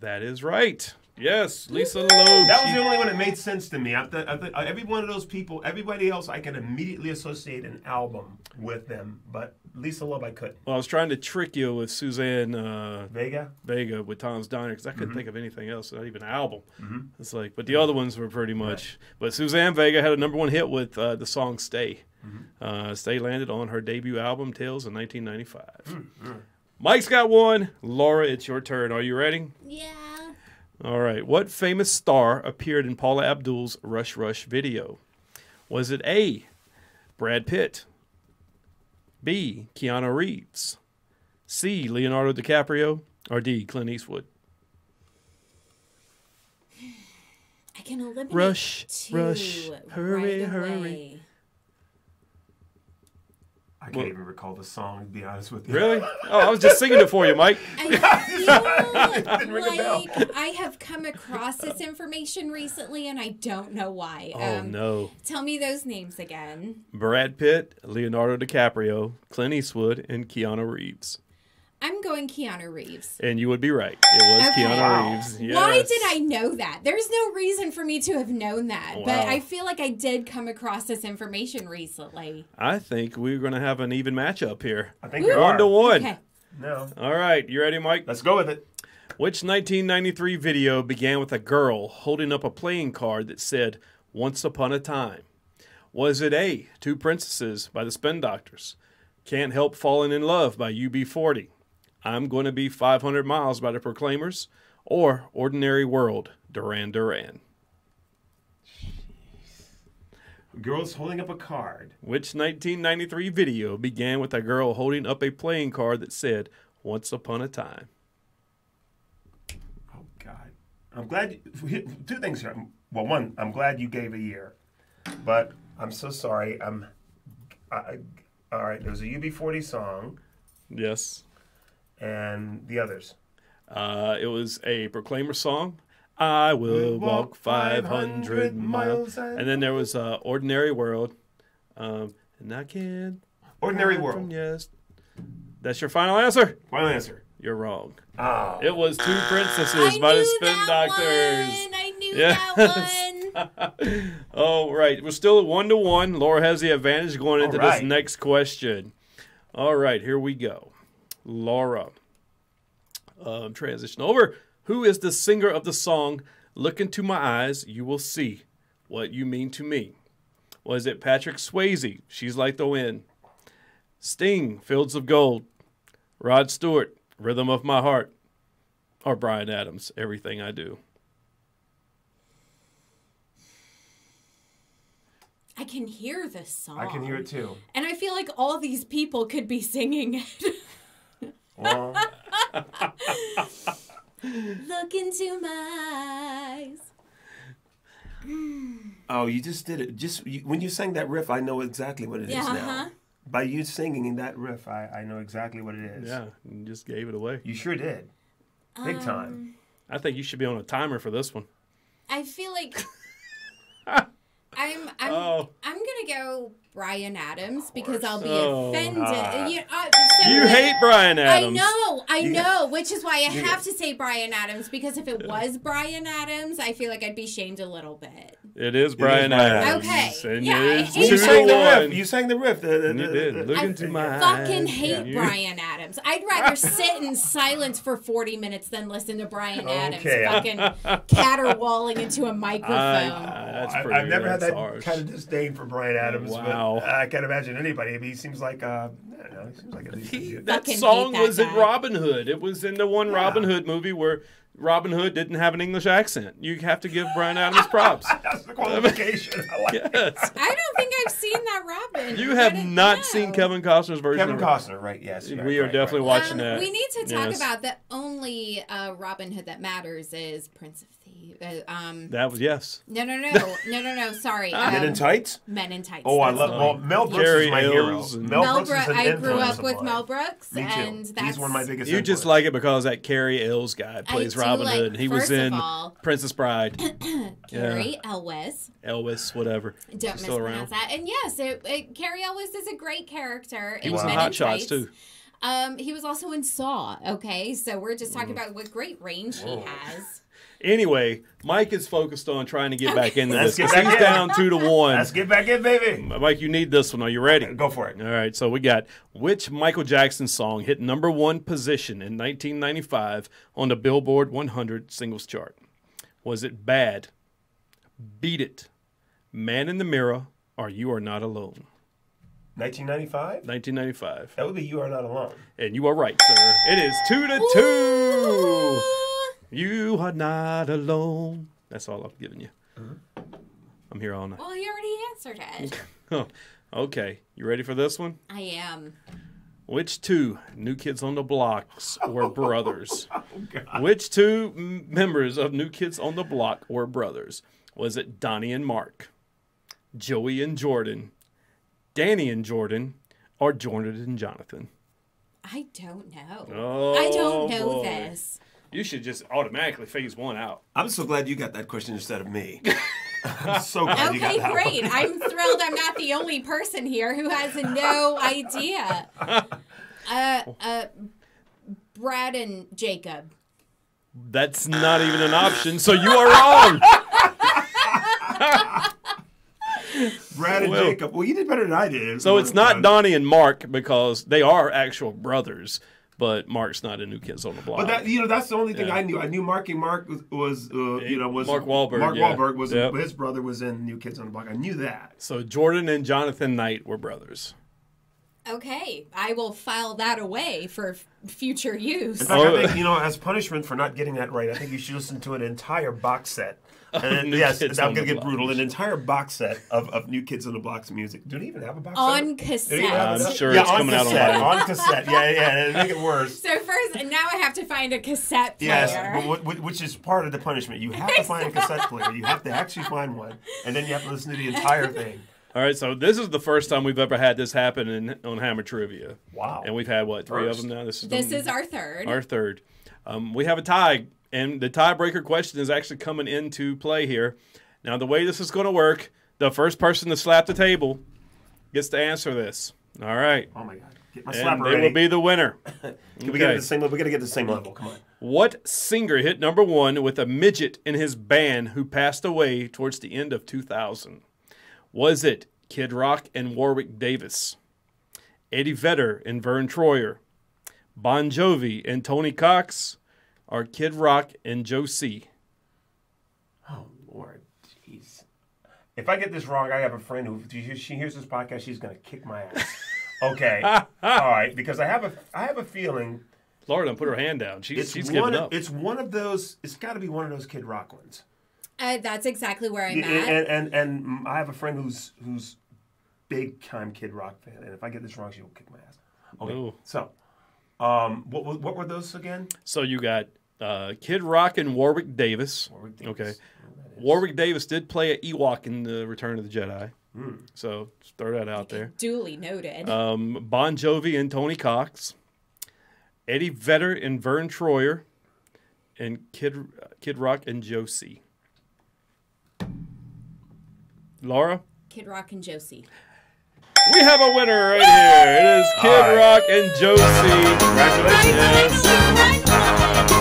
that is right. Yes, Lisa Loeb. That was the only one that made sense to me. Every one of those people, everybody else, I can immediately associate an album with them, but Lisa Loeb, I couldn't. Well, I was trying to trick you with Suzanne Vega with Tom's Diner because I couldn't think of anything else, not even an album. It's like, but the other ones were pretty much. Right. But Suzanne Vega had a #1 hit with the song "Stay." "Stay" landed on her debut album "Tales" in 1995. Mike's got one. Laura, it's your turn. Are you ready? Yeah. All right. What famous star appeared in Paula Abdul's Rush Rush video? Was it A, Brad Pitt, B, Keanu Reeves, C, Leonardo DiCaprio, or D, Clint Eastwood? I can eliminate Rush, 2 rush, hurry, right hurry. away. I can't even recall the song, to be honest with you. Really? Oh, I was just singing it for you, Mike. I feel like I have come across this information recently, and I don't know why. Oh, no. Tell me those names again. Brad Pitt, Leonardo DiCaprio, Clint Eastwood, and Keanu Reeves. I'm going Keanu Reeves. And you would be right. It was Keanu Reeves. Yes. Why did I know that? There's no reason for me to have known that. Wow. But I feel like I did come across this information recently. I think we're going to have an even matchup here. I think we are. 1-1. Okay. No. All right. You ready, Mike? Let's go with it. Which 1993 video began with a girl holding up a playing card that said, "Once Upon a Time"? Was it A, Two Princesses by the Spin Doctors, Can't Help Falling in Love by UB40, I'm Gonna Be 500 Miles by the Proclaimers, or Ordinary World, Duran Duran? Girls holding up a card. Which 1993 video began with a girl holding up a playing card that said, "Once Upon a Time"? Oh, God. I'm glad. 2 things here. Well, one, I'm glad you gave a year. But I'm so sorry. All right, there was a UB40 song. Yes. And the others. It was a Proclaimer song. I will walk 500 miles. And then there was Ordinary World. And I can't. Ordinary World. Yes. That's your final answer? Final answer. You're wrong. Oh. It was Two Princesses by the Spin Doctors. I knew that one. Oh, right. We're still at 1-1. Laura has the advantage going into this next question. All right, here we go. Laura, transition over. Who is the singer of the song "Look Into My Eyes, You Will See What You Mean to Me"? Was it Patrick Swayze, "She's Like the Wind"? Sting, "Fields of Gold"? Rod Stewart, "Rhythm of My Heart"? Or Bryan Adams, "Everything I Do"? I can hear this song. I can hear it too. And I feel like all these people could be singing it. Well, look into my eyes. Oh, you just did it. When you sang that riff, I know exactly what it is now. By you singing that riff, I know exactly what it is. Yeah, you just gave it away. You sure did. Big time. I think you should be on a timer for this one. I feel like I'm gonna go Bryan Adams because I'll be offended. You hate Bryan Adams. I know, which is why I have to say Bryan Adams, because if it was Bryan Adams, I feel like I'd be shamed a little bit. It is Bryan Adams. Okay. And yeah, you sang the riff. You sang the riff. You did. Look into my eyes. I fucking hate Bryan Adams. I'd rather sit in silence for 40 minutes than listen to Bryan Adams fucking caterwauling into a microphone. I've never had that kind of disdain for Bryan Adams. Wow. But I can't imagine anybody. I mean, he seems like I don't know. He seems like a decent that song was in Robin Hood. It was in the one Robin Hood movie where Robin Hood didn't have an English accent. You have to give Bryan Adams props. That's the qualification. I like it. I don't think I've seen that Robin. You have not seen Kevin Costner's version. Kevin Costner, right? Yes. We are definitely watching that. We need to talk about the only Robin Hood that matters is Prince of Thieves. That was No. Sorry. Men in Tights. Men in Tights. Oh, I love Mel Brooks. Is my hero. Mel Brooks is an I grew up with mine. Mel Brooks, Me too. and he's one of my biggest. You just like it because that Cary Elwes guy plays Robin Hood. He was in Princess Bride. Cary Elwes. Elwes, whatever. Don't mispronounce that. And yes, Cary Elwes is a great character. He was in Hot Shots too. He was also in Saw. Okay, so we're just talking about what great range he has. Anyway, Mike is focused on trying to get back into this. He's down 2-1. Let's get back in, baby. Mike, you need this one. Are you ready? Go for it. All right. So we got which Michael Jackson song hit #1 position in 1995 on the Billboard 100 singles chart? Was it Bad, Beat It, Man in the Mirror, or You Are Not Alone? 1995? 1995. That would be You Are Not Alone. And you are right, sir. It is 2-2. You are not alone. That's all I'm giving you. I'm here all night. Well, you already answered it. Oh, okay. You ready for this one? I am. Which two New Kids on the Block were brothers? Oh, God. Which two members of New Kids on the Block were brothers? Was it Donnie and Mark, Joey and Jordan, Danny and Jordan, or Jordan and Jonathan? I don't know. Oh, I don't know this. You should just automatically phase one out. I'm so glad you got that question instead of me. I'm so glad you got that Okay, great. one. I'm thrilled I'm not the only person here who has no idea. Brad and Jacob. That's not even an option, so you are wrong. Brad and Jacob. Well, you did better than I did. So it's not Donnie and Mark because they are actual brothers. But Mark's not a New Kids on the Block. But that's the only thing I knew. I knew Marky Mark was Mark Wahlberg. Mark Wahlberg was his brother was in New Kids on the Block. I knew that. So Jordan and Jonathan Knight were brothers. Okay, I will file that away for future use. In fact, I think as punishment for not getting that right, I think you should listen to an entire box set. And yes, I'm going to get brutal. An entire box set of New Kids on the Block's music. Do they even have a box set? On cassette. I'm sure it's coming out on vinyl. On cassette. Yeah. Make it worse. So first, now I have to find a cassette player. Yes, which is part of the punishment. You have to find a cassette player. You have to actually find one. And then you have to listen to the entire thing. All right, so this is the first time we've ever had this happen on Hammer Trivia. Wow. And we've had, three of them now? This is our third. Our third. We have a tie. And the tiebreaker question is actually coming into play here. Now, the way this is going to work, the first person to slap the table gets to answer this. All right. Oh, my God. Get my slapper ready. They will be the winner. We got to get the same level. Come on. What singer hit #1 with a midget in his band who passed away towards the end of 2000? Was it Kid Rock and Warwick Davis, Eddie Vedder and Vern Troyer, Bon Jovi and Tony Cox, or Kid Rock and Joe C? Oh, Lord. Jeez. If I get this wrong, I have a friend who, she hears this podcast, she's going to kick my ass. Okay. All right. Because I have a feeling. Laura done put her hand down. She's giving up. It's one of those, it's got to be one of those Kid Rock ones. That's exactly where I'm at. And I have a friend who's big time Kid Rock fan. And if I get this wrong, she will kick my ass. Okay. Ooh. So, what were those again? So you got Kid Rock and Warwick Davis. Okay. Warwick Davis did play an Ewok in the Return of the Jedi. So throw that out there. Duly noted. Bon Jovi and Tony Cox, Eddie Vedder and Vern Troyer, and Kid Rock and Joe C. Laura? Kid Rock and Josie. We have a winner right here. It is Kid Rock and Josie. Congratulations.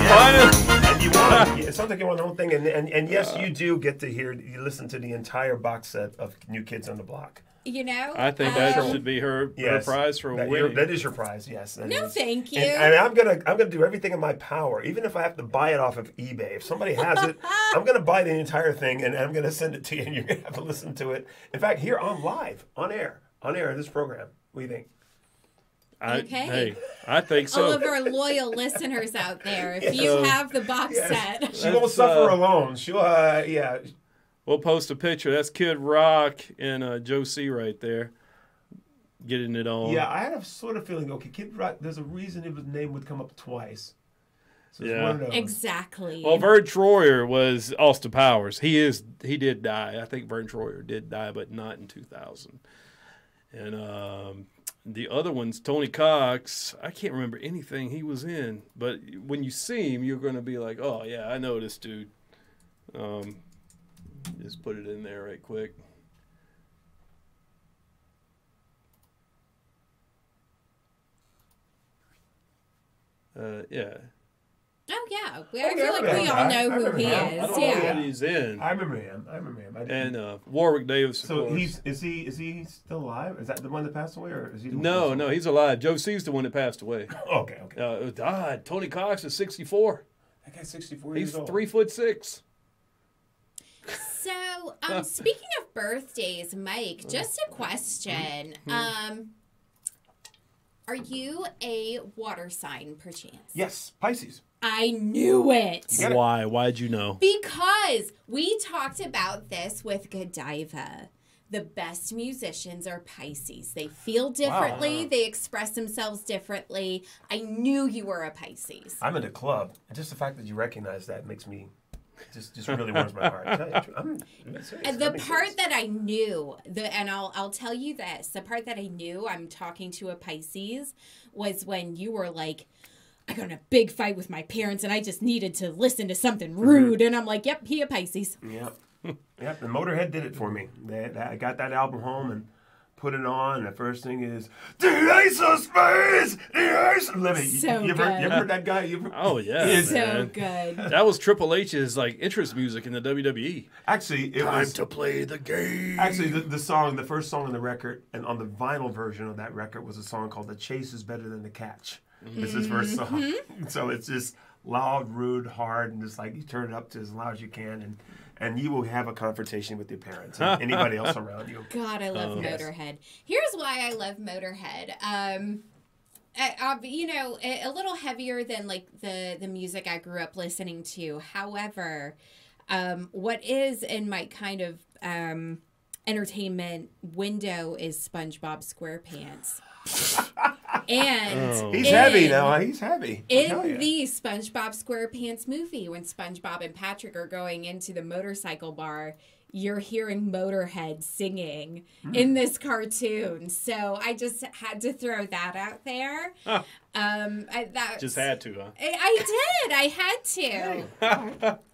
Finally. And you won. It sounds like you won the whole thing. And yes, you do get to you listen to the entire box set of New Kids on the Block. You know? I think that should be her prize for winning. That is your prize, yes. No, thank you. And I'm gonna do everything in my power, even if I have to buy it off of eBay. If somebody has it, I'm gonna buy the entire thing and I'm gonna send it to you, and you're gonna have to listen to it. In fact, here on live, on air in this program. What do you think? Okay. I think so. All of our loyal listeners out there, if you have the box set. She won't suffer alone. She'll, We'll post a picture. That's Kid Rock and Josie right there. Getting it on. Yeah, I had a sort of feeling, okay, Kid Rock, there's a reason his name would come up twice. So it's one of those. Exactly. Well, Vern Troyer was Austin Powers. He did die. I think Vern Troyer did die, but not in 2000. And the other one's Tony Cox. I can't remember anything he was in, but when you see him, you're going to be like, oh, yeah, I know this dude. Just put it in there right quick. Yeah. Oh, yeah. I feel like we all know who he is. I don't know what he's in. I remember him. And Warwick Davis. So is he still alive? Is that the one that passed away, or is he? No, he's alive. Josie's the one that passed away. Okay. Died. Tony Cox is 64. That guy's 64 years old. He's 3'6". So, speaking of birthdays, Mike, just a question. Are you a water sign, perchance? Yes, Pisces. I knew it. Why? Why'd you know? Because we talked about this with Godiva. The best musicians are Pisces. They feel differently. Wow. They express themselves differently. I knew you were a Pisces. I'm in a club. And just the fact that you recognize that makes me... Just really warms my heart. The part that I knew, and I'll tell you this, the part that I knew I'm talking to a Pisces was when you were like, I got in a big fight with my parents and I just needed to listen to something rude. And I'm like, yep, he a Pisces. Yep. Yep. The Motorhead did it for me. I got that album home and put it on, and the first thing is the Ace of Spades, the Ace. You ever heard that guy? Oh yeah, so good. That was Triple H's like entrance music in the WWE. Actually, it Time was to play the game. Actually, the first song on the record, and on the vinyl version of that record, was a song called "The Chase Is Better Than the Catch." It's his first song, so it's just loud, rude, hard, and just like you turn it up to as loud as you can, and you will have a confrontation with your parents and anybody else around you. God, I love Motorhead. Yes. Here's why I love Motorhead. A little heavier than like the music I grew up listening to. However, what is in my kind of entertainment window is SpongeBob SquarePants. And he's heavy now. He's heavy. In the SpongeBob SquarePants movie, when SpongeBob and Patrick are going into the motorcycle bar, you're hearing Motorhead singing in this cartoon. So I just had to throw that out there. Huh. Just had to, huh? I had to.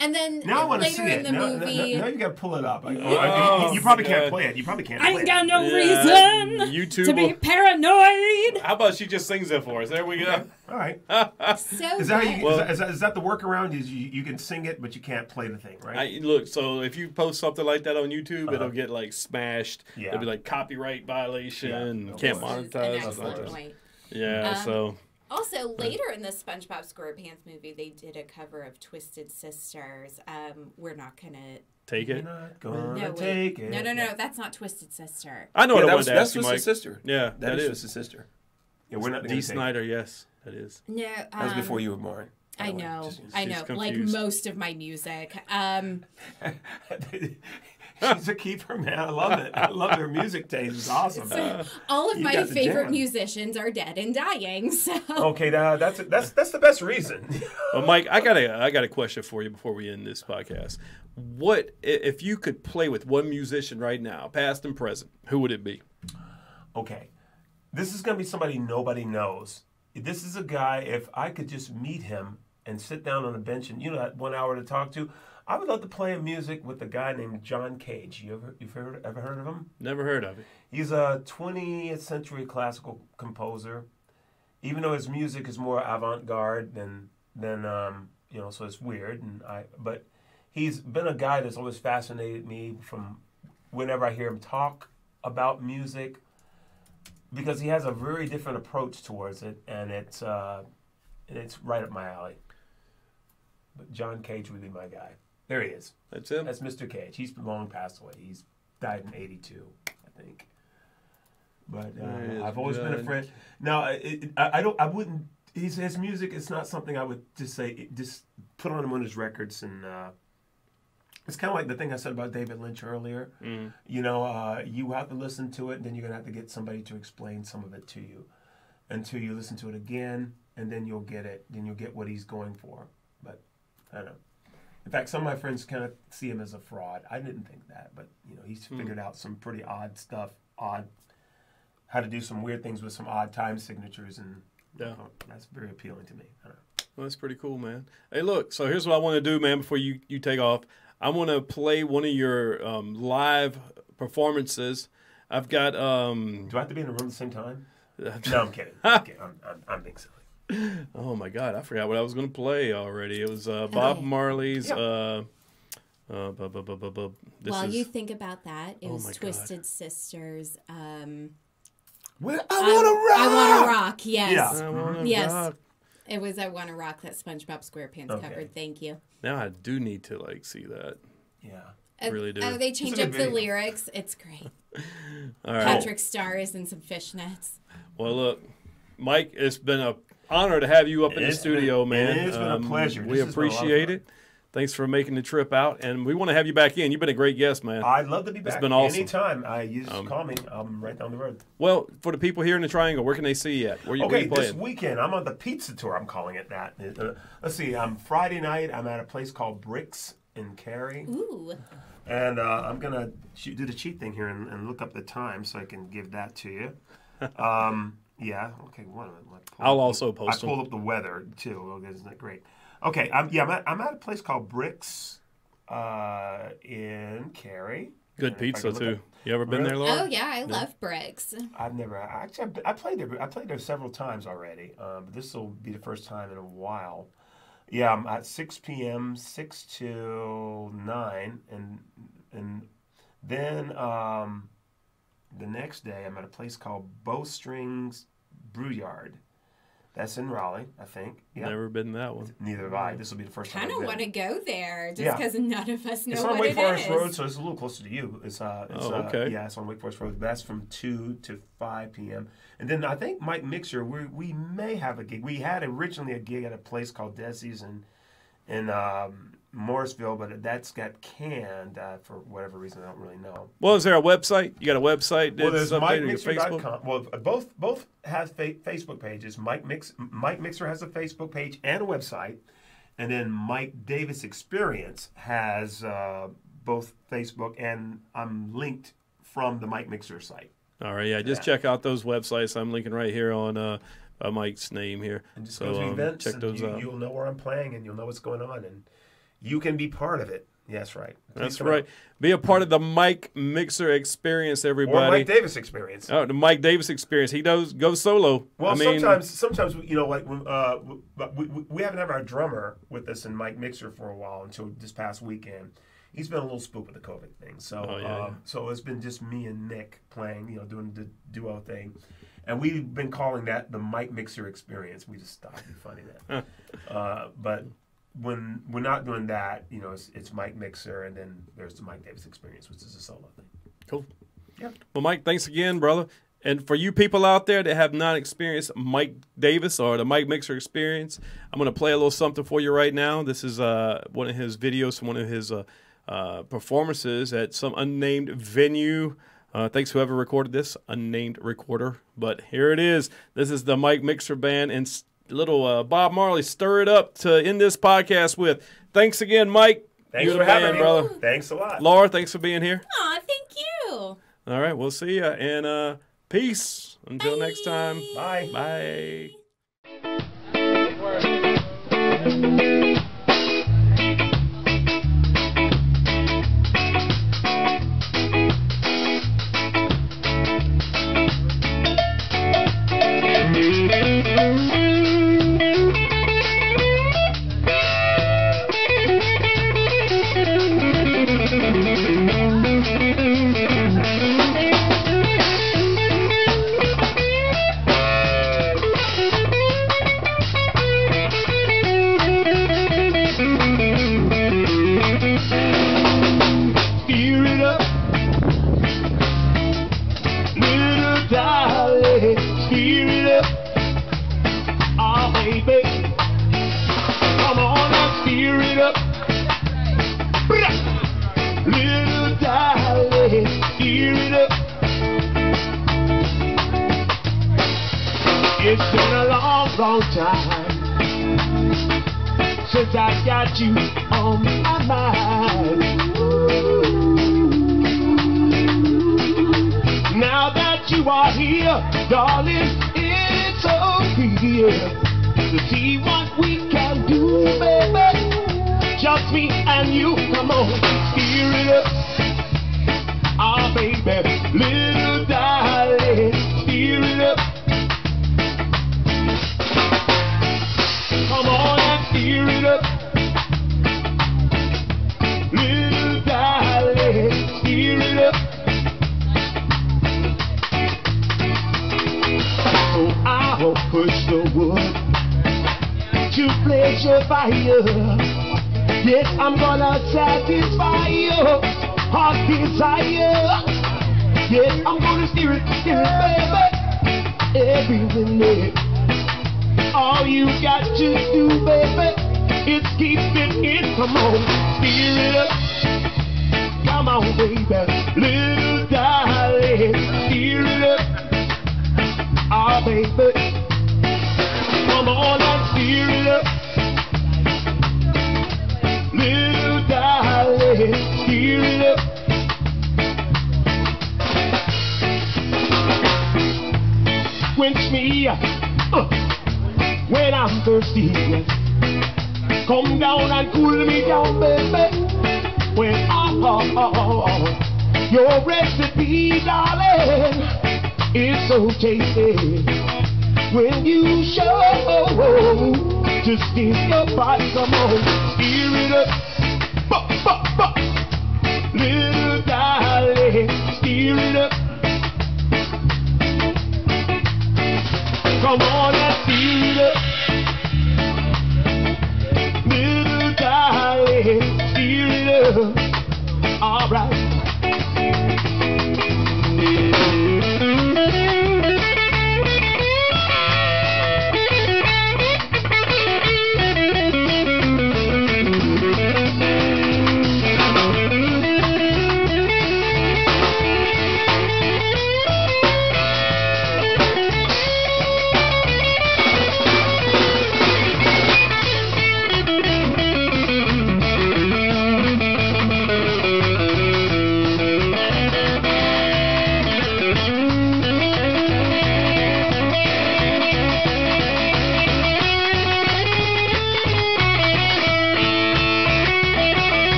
And then now later in the movie... Now you got to pull it up. You probably can't play it. You probably can't play it. I ain't got no reason to be paranoid. How about she just sings it for us? There we go. Yeah. All right. So is that the workaround? Is you can sing it, but you can't play the thing, right? Look, so if you post something like that on YouTube, it'll get like smashed. Yeah. It'll be like copyright violation. Can't monetize. An excellent point. Yeah, so... Also, later in the SpongeBob SquarePants movie, they did a cover of Twisted Sisters. We're not going to... Take it? Take it. No, that's not Twisted Sister. I know what I wanted to ask you, Mike. That's Twisted Sister. Yeah, that is Twisted Sister. Yeah, we're not Dee Snider, yes, that is. No, that was before you were born. I know. Confused. Like most of my music. She's a keeper, man. I love it. I love her music taste. It's awesome. So, all of my favorite musicians are dead and dying. So okay, that's the best reason. Well, Mike, I got a question for you before we end this podcast. What if you could play with one musician right now, past and present? Who would it be? Okay, this is gonna be somebody nobody knows. This is a guy. If I could just meet him, and sit down on a bench and, that 1 hour to talk to, I would love to play music with a guy named John Cage. You've ever heard of him? Never heard of it. He's a 20th century classical composer. Even though his music is more avant-garde than so it's weird. But he's been a guy that's always fascinated me from whenever I hear him talk about music, because he has a very different approach towards it, and it's right up my alley. But John Cage would be my guy. There he is. That's him? That's Mr. Cage. He's long passed away. He's died in 82, I think. But I've always been a friend. Now, I wouldn't, his music is not something I would just put on him on his records. And it's kind of like the thing I said about David Lynch earlier. Mm. You have to listen to it, and then you're going to have to get somebody to explain some of it to you until you listen to it again, and then you'll get it. Then you'll get what he's going for. But I don't know. In fact, some of my friends kind of see him as a fraud. I didn't think that, but he's figured out some pretty odd stuff, how to do some weird things with some odd time signatures, and that's very appealing to me. I don't know. Well, that's pretty cool, man. Hey, look, so here's what I want to do, man, before you take off. I want to play one of your live performances. I've got... Do I have to be in the room at the same time? No, I'm kidding. I'm being silly. Oh, my God. I forgot what I was going to play already. It was Bob Marley's... While you think about that, it was Twisted Sisters. I Want to Rock! I Want to Rock, yes. Yeah. Yes. Rock. It was I Want to Rock that SpongeBob SquarePants covered. Thank you. Now I do need to see that. Yeah. I really do. Oh, they change up the lyrics. It's great. All right. Patrick Starr's and some fishnets. Well, look, Mike, it's been an honor to have you up in the studio, man. It's been a pleasure. We appreciate it. Thanks for making the trip out, and we want to have you back in. You've been a great guest, man. I'd love to be back. It's been awesome. Anytime. You just call me. I'm right down the road. Well, for the people here in the Triangle, where can they see you at? Where you playing? This weekend, I'm on the pizza tour. I'm calling it that. Let's see. Friday night, I'm at a place called Bricks in Cary. Ooh. And I'm going to do the cheat thing here and look up the time so I can give that to you. Yeah. Okay. I'll also post I pulled up the weather, too. Isn't that great? Okay, I'm at a place called Bricks in Cary. Good pizza too. You ever been there, Laura? Oh yeah, I love Bricks. I've never actually. I played there. I played there several times already. But this will be the first time in a while. Yeah, I'm at 6 p.m. 6 to 9, and then the next day I'm at a place called Bowstrings Brewyard. That's in Raleigh, I think. Yeah. Never been that one. Neither have I. This will be the first time. Kind of want to go there, just because none of us know what it is. It's on Wake Forest Road, so it's a little closer to you. Okay. Yeah, it's on Wake Forest Road. That's from 2 to 5 p.m. And then I think MikeMickXer, we may have a gig. We had originally a gig at a place called Desi's in Morrisville, but that's got canned for whatever reason. I don't really know. Well, is there a website? You got a website? Well, there's MikeMickXer.com. Well, both have Facebook pages. MikeMickXer has a Facebook page and a website, and then Mike Davis Experience has both Facebook, and I'm linked from the MikeMickXer site. All right, yeah, just check out those websites. I'm linking right here on Mike's name here. And just go to events, check those out. You'll know where I'm playing, and you'll know what's going on, and you can be part of it. Yes, right. That's right. Be a part of the MikeMickXer Experience, everybody. Or Mike Davis Experience. Oh, the Mike Davis Experience. He goes solo. Well, sometimes like we haven't had our drummer with us in MikeMickXer for a while until this past weekend. He's been a little spooked with the COVID thing, so so it's been just me and Nick playing, doing the duo thing, and we've been calling that the MikeMickXer Experience. We just thought it'd be funny that, but. When we're not doing that, it's MikeMickXer, and then there's the Mike Davis Experience, which is a solo thing. Cool. Yeah. Well, Mike, thanks again, brother. And for you people out there that have not experienced Mike Davis or the MikeMickXer Experience, I'm going to play a little something for you right now. This is one of his videos from one of his performances at some unnamed venue. Thanks whoever recorded this, unnamed recorder. But here it is. This is the MikeMickXer Band and little Bob Marley, Stir It Up, to end this podcast with. Thanks again, Mike. Thanks for having me, brother. Thanks a lot. Laura, thanks for being here. Aw, thank you. All right, we'll see ya, and peace. Until Bye. next time. Bye. Bye.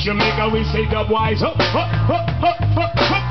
Jamaica, we say dubwise. Huh, huh, huh, huh, huh, huh.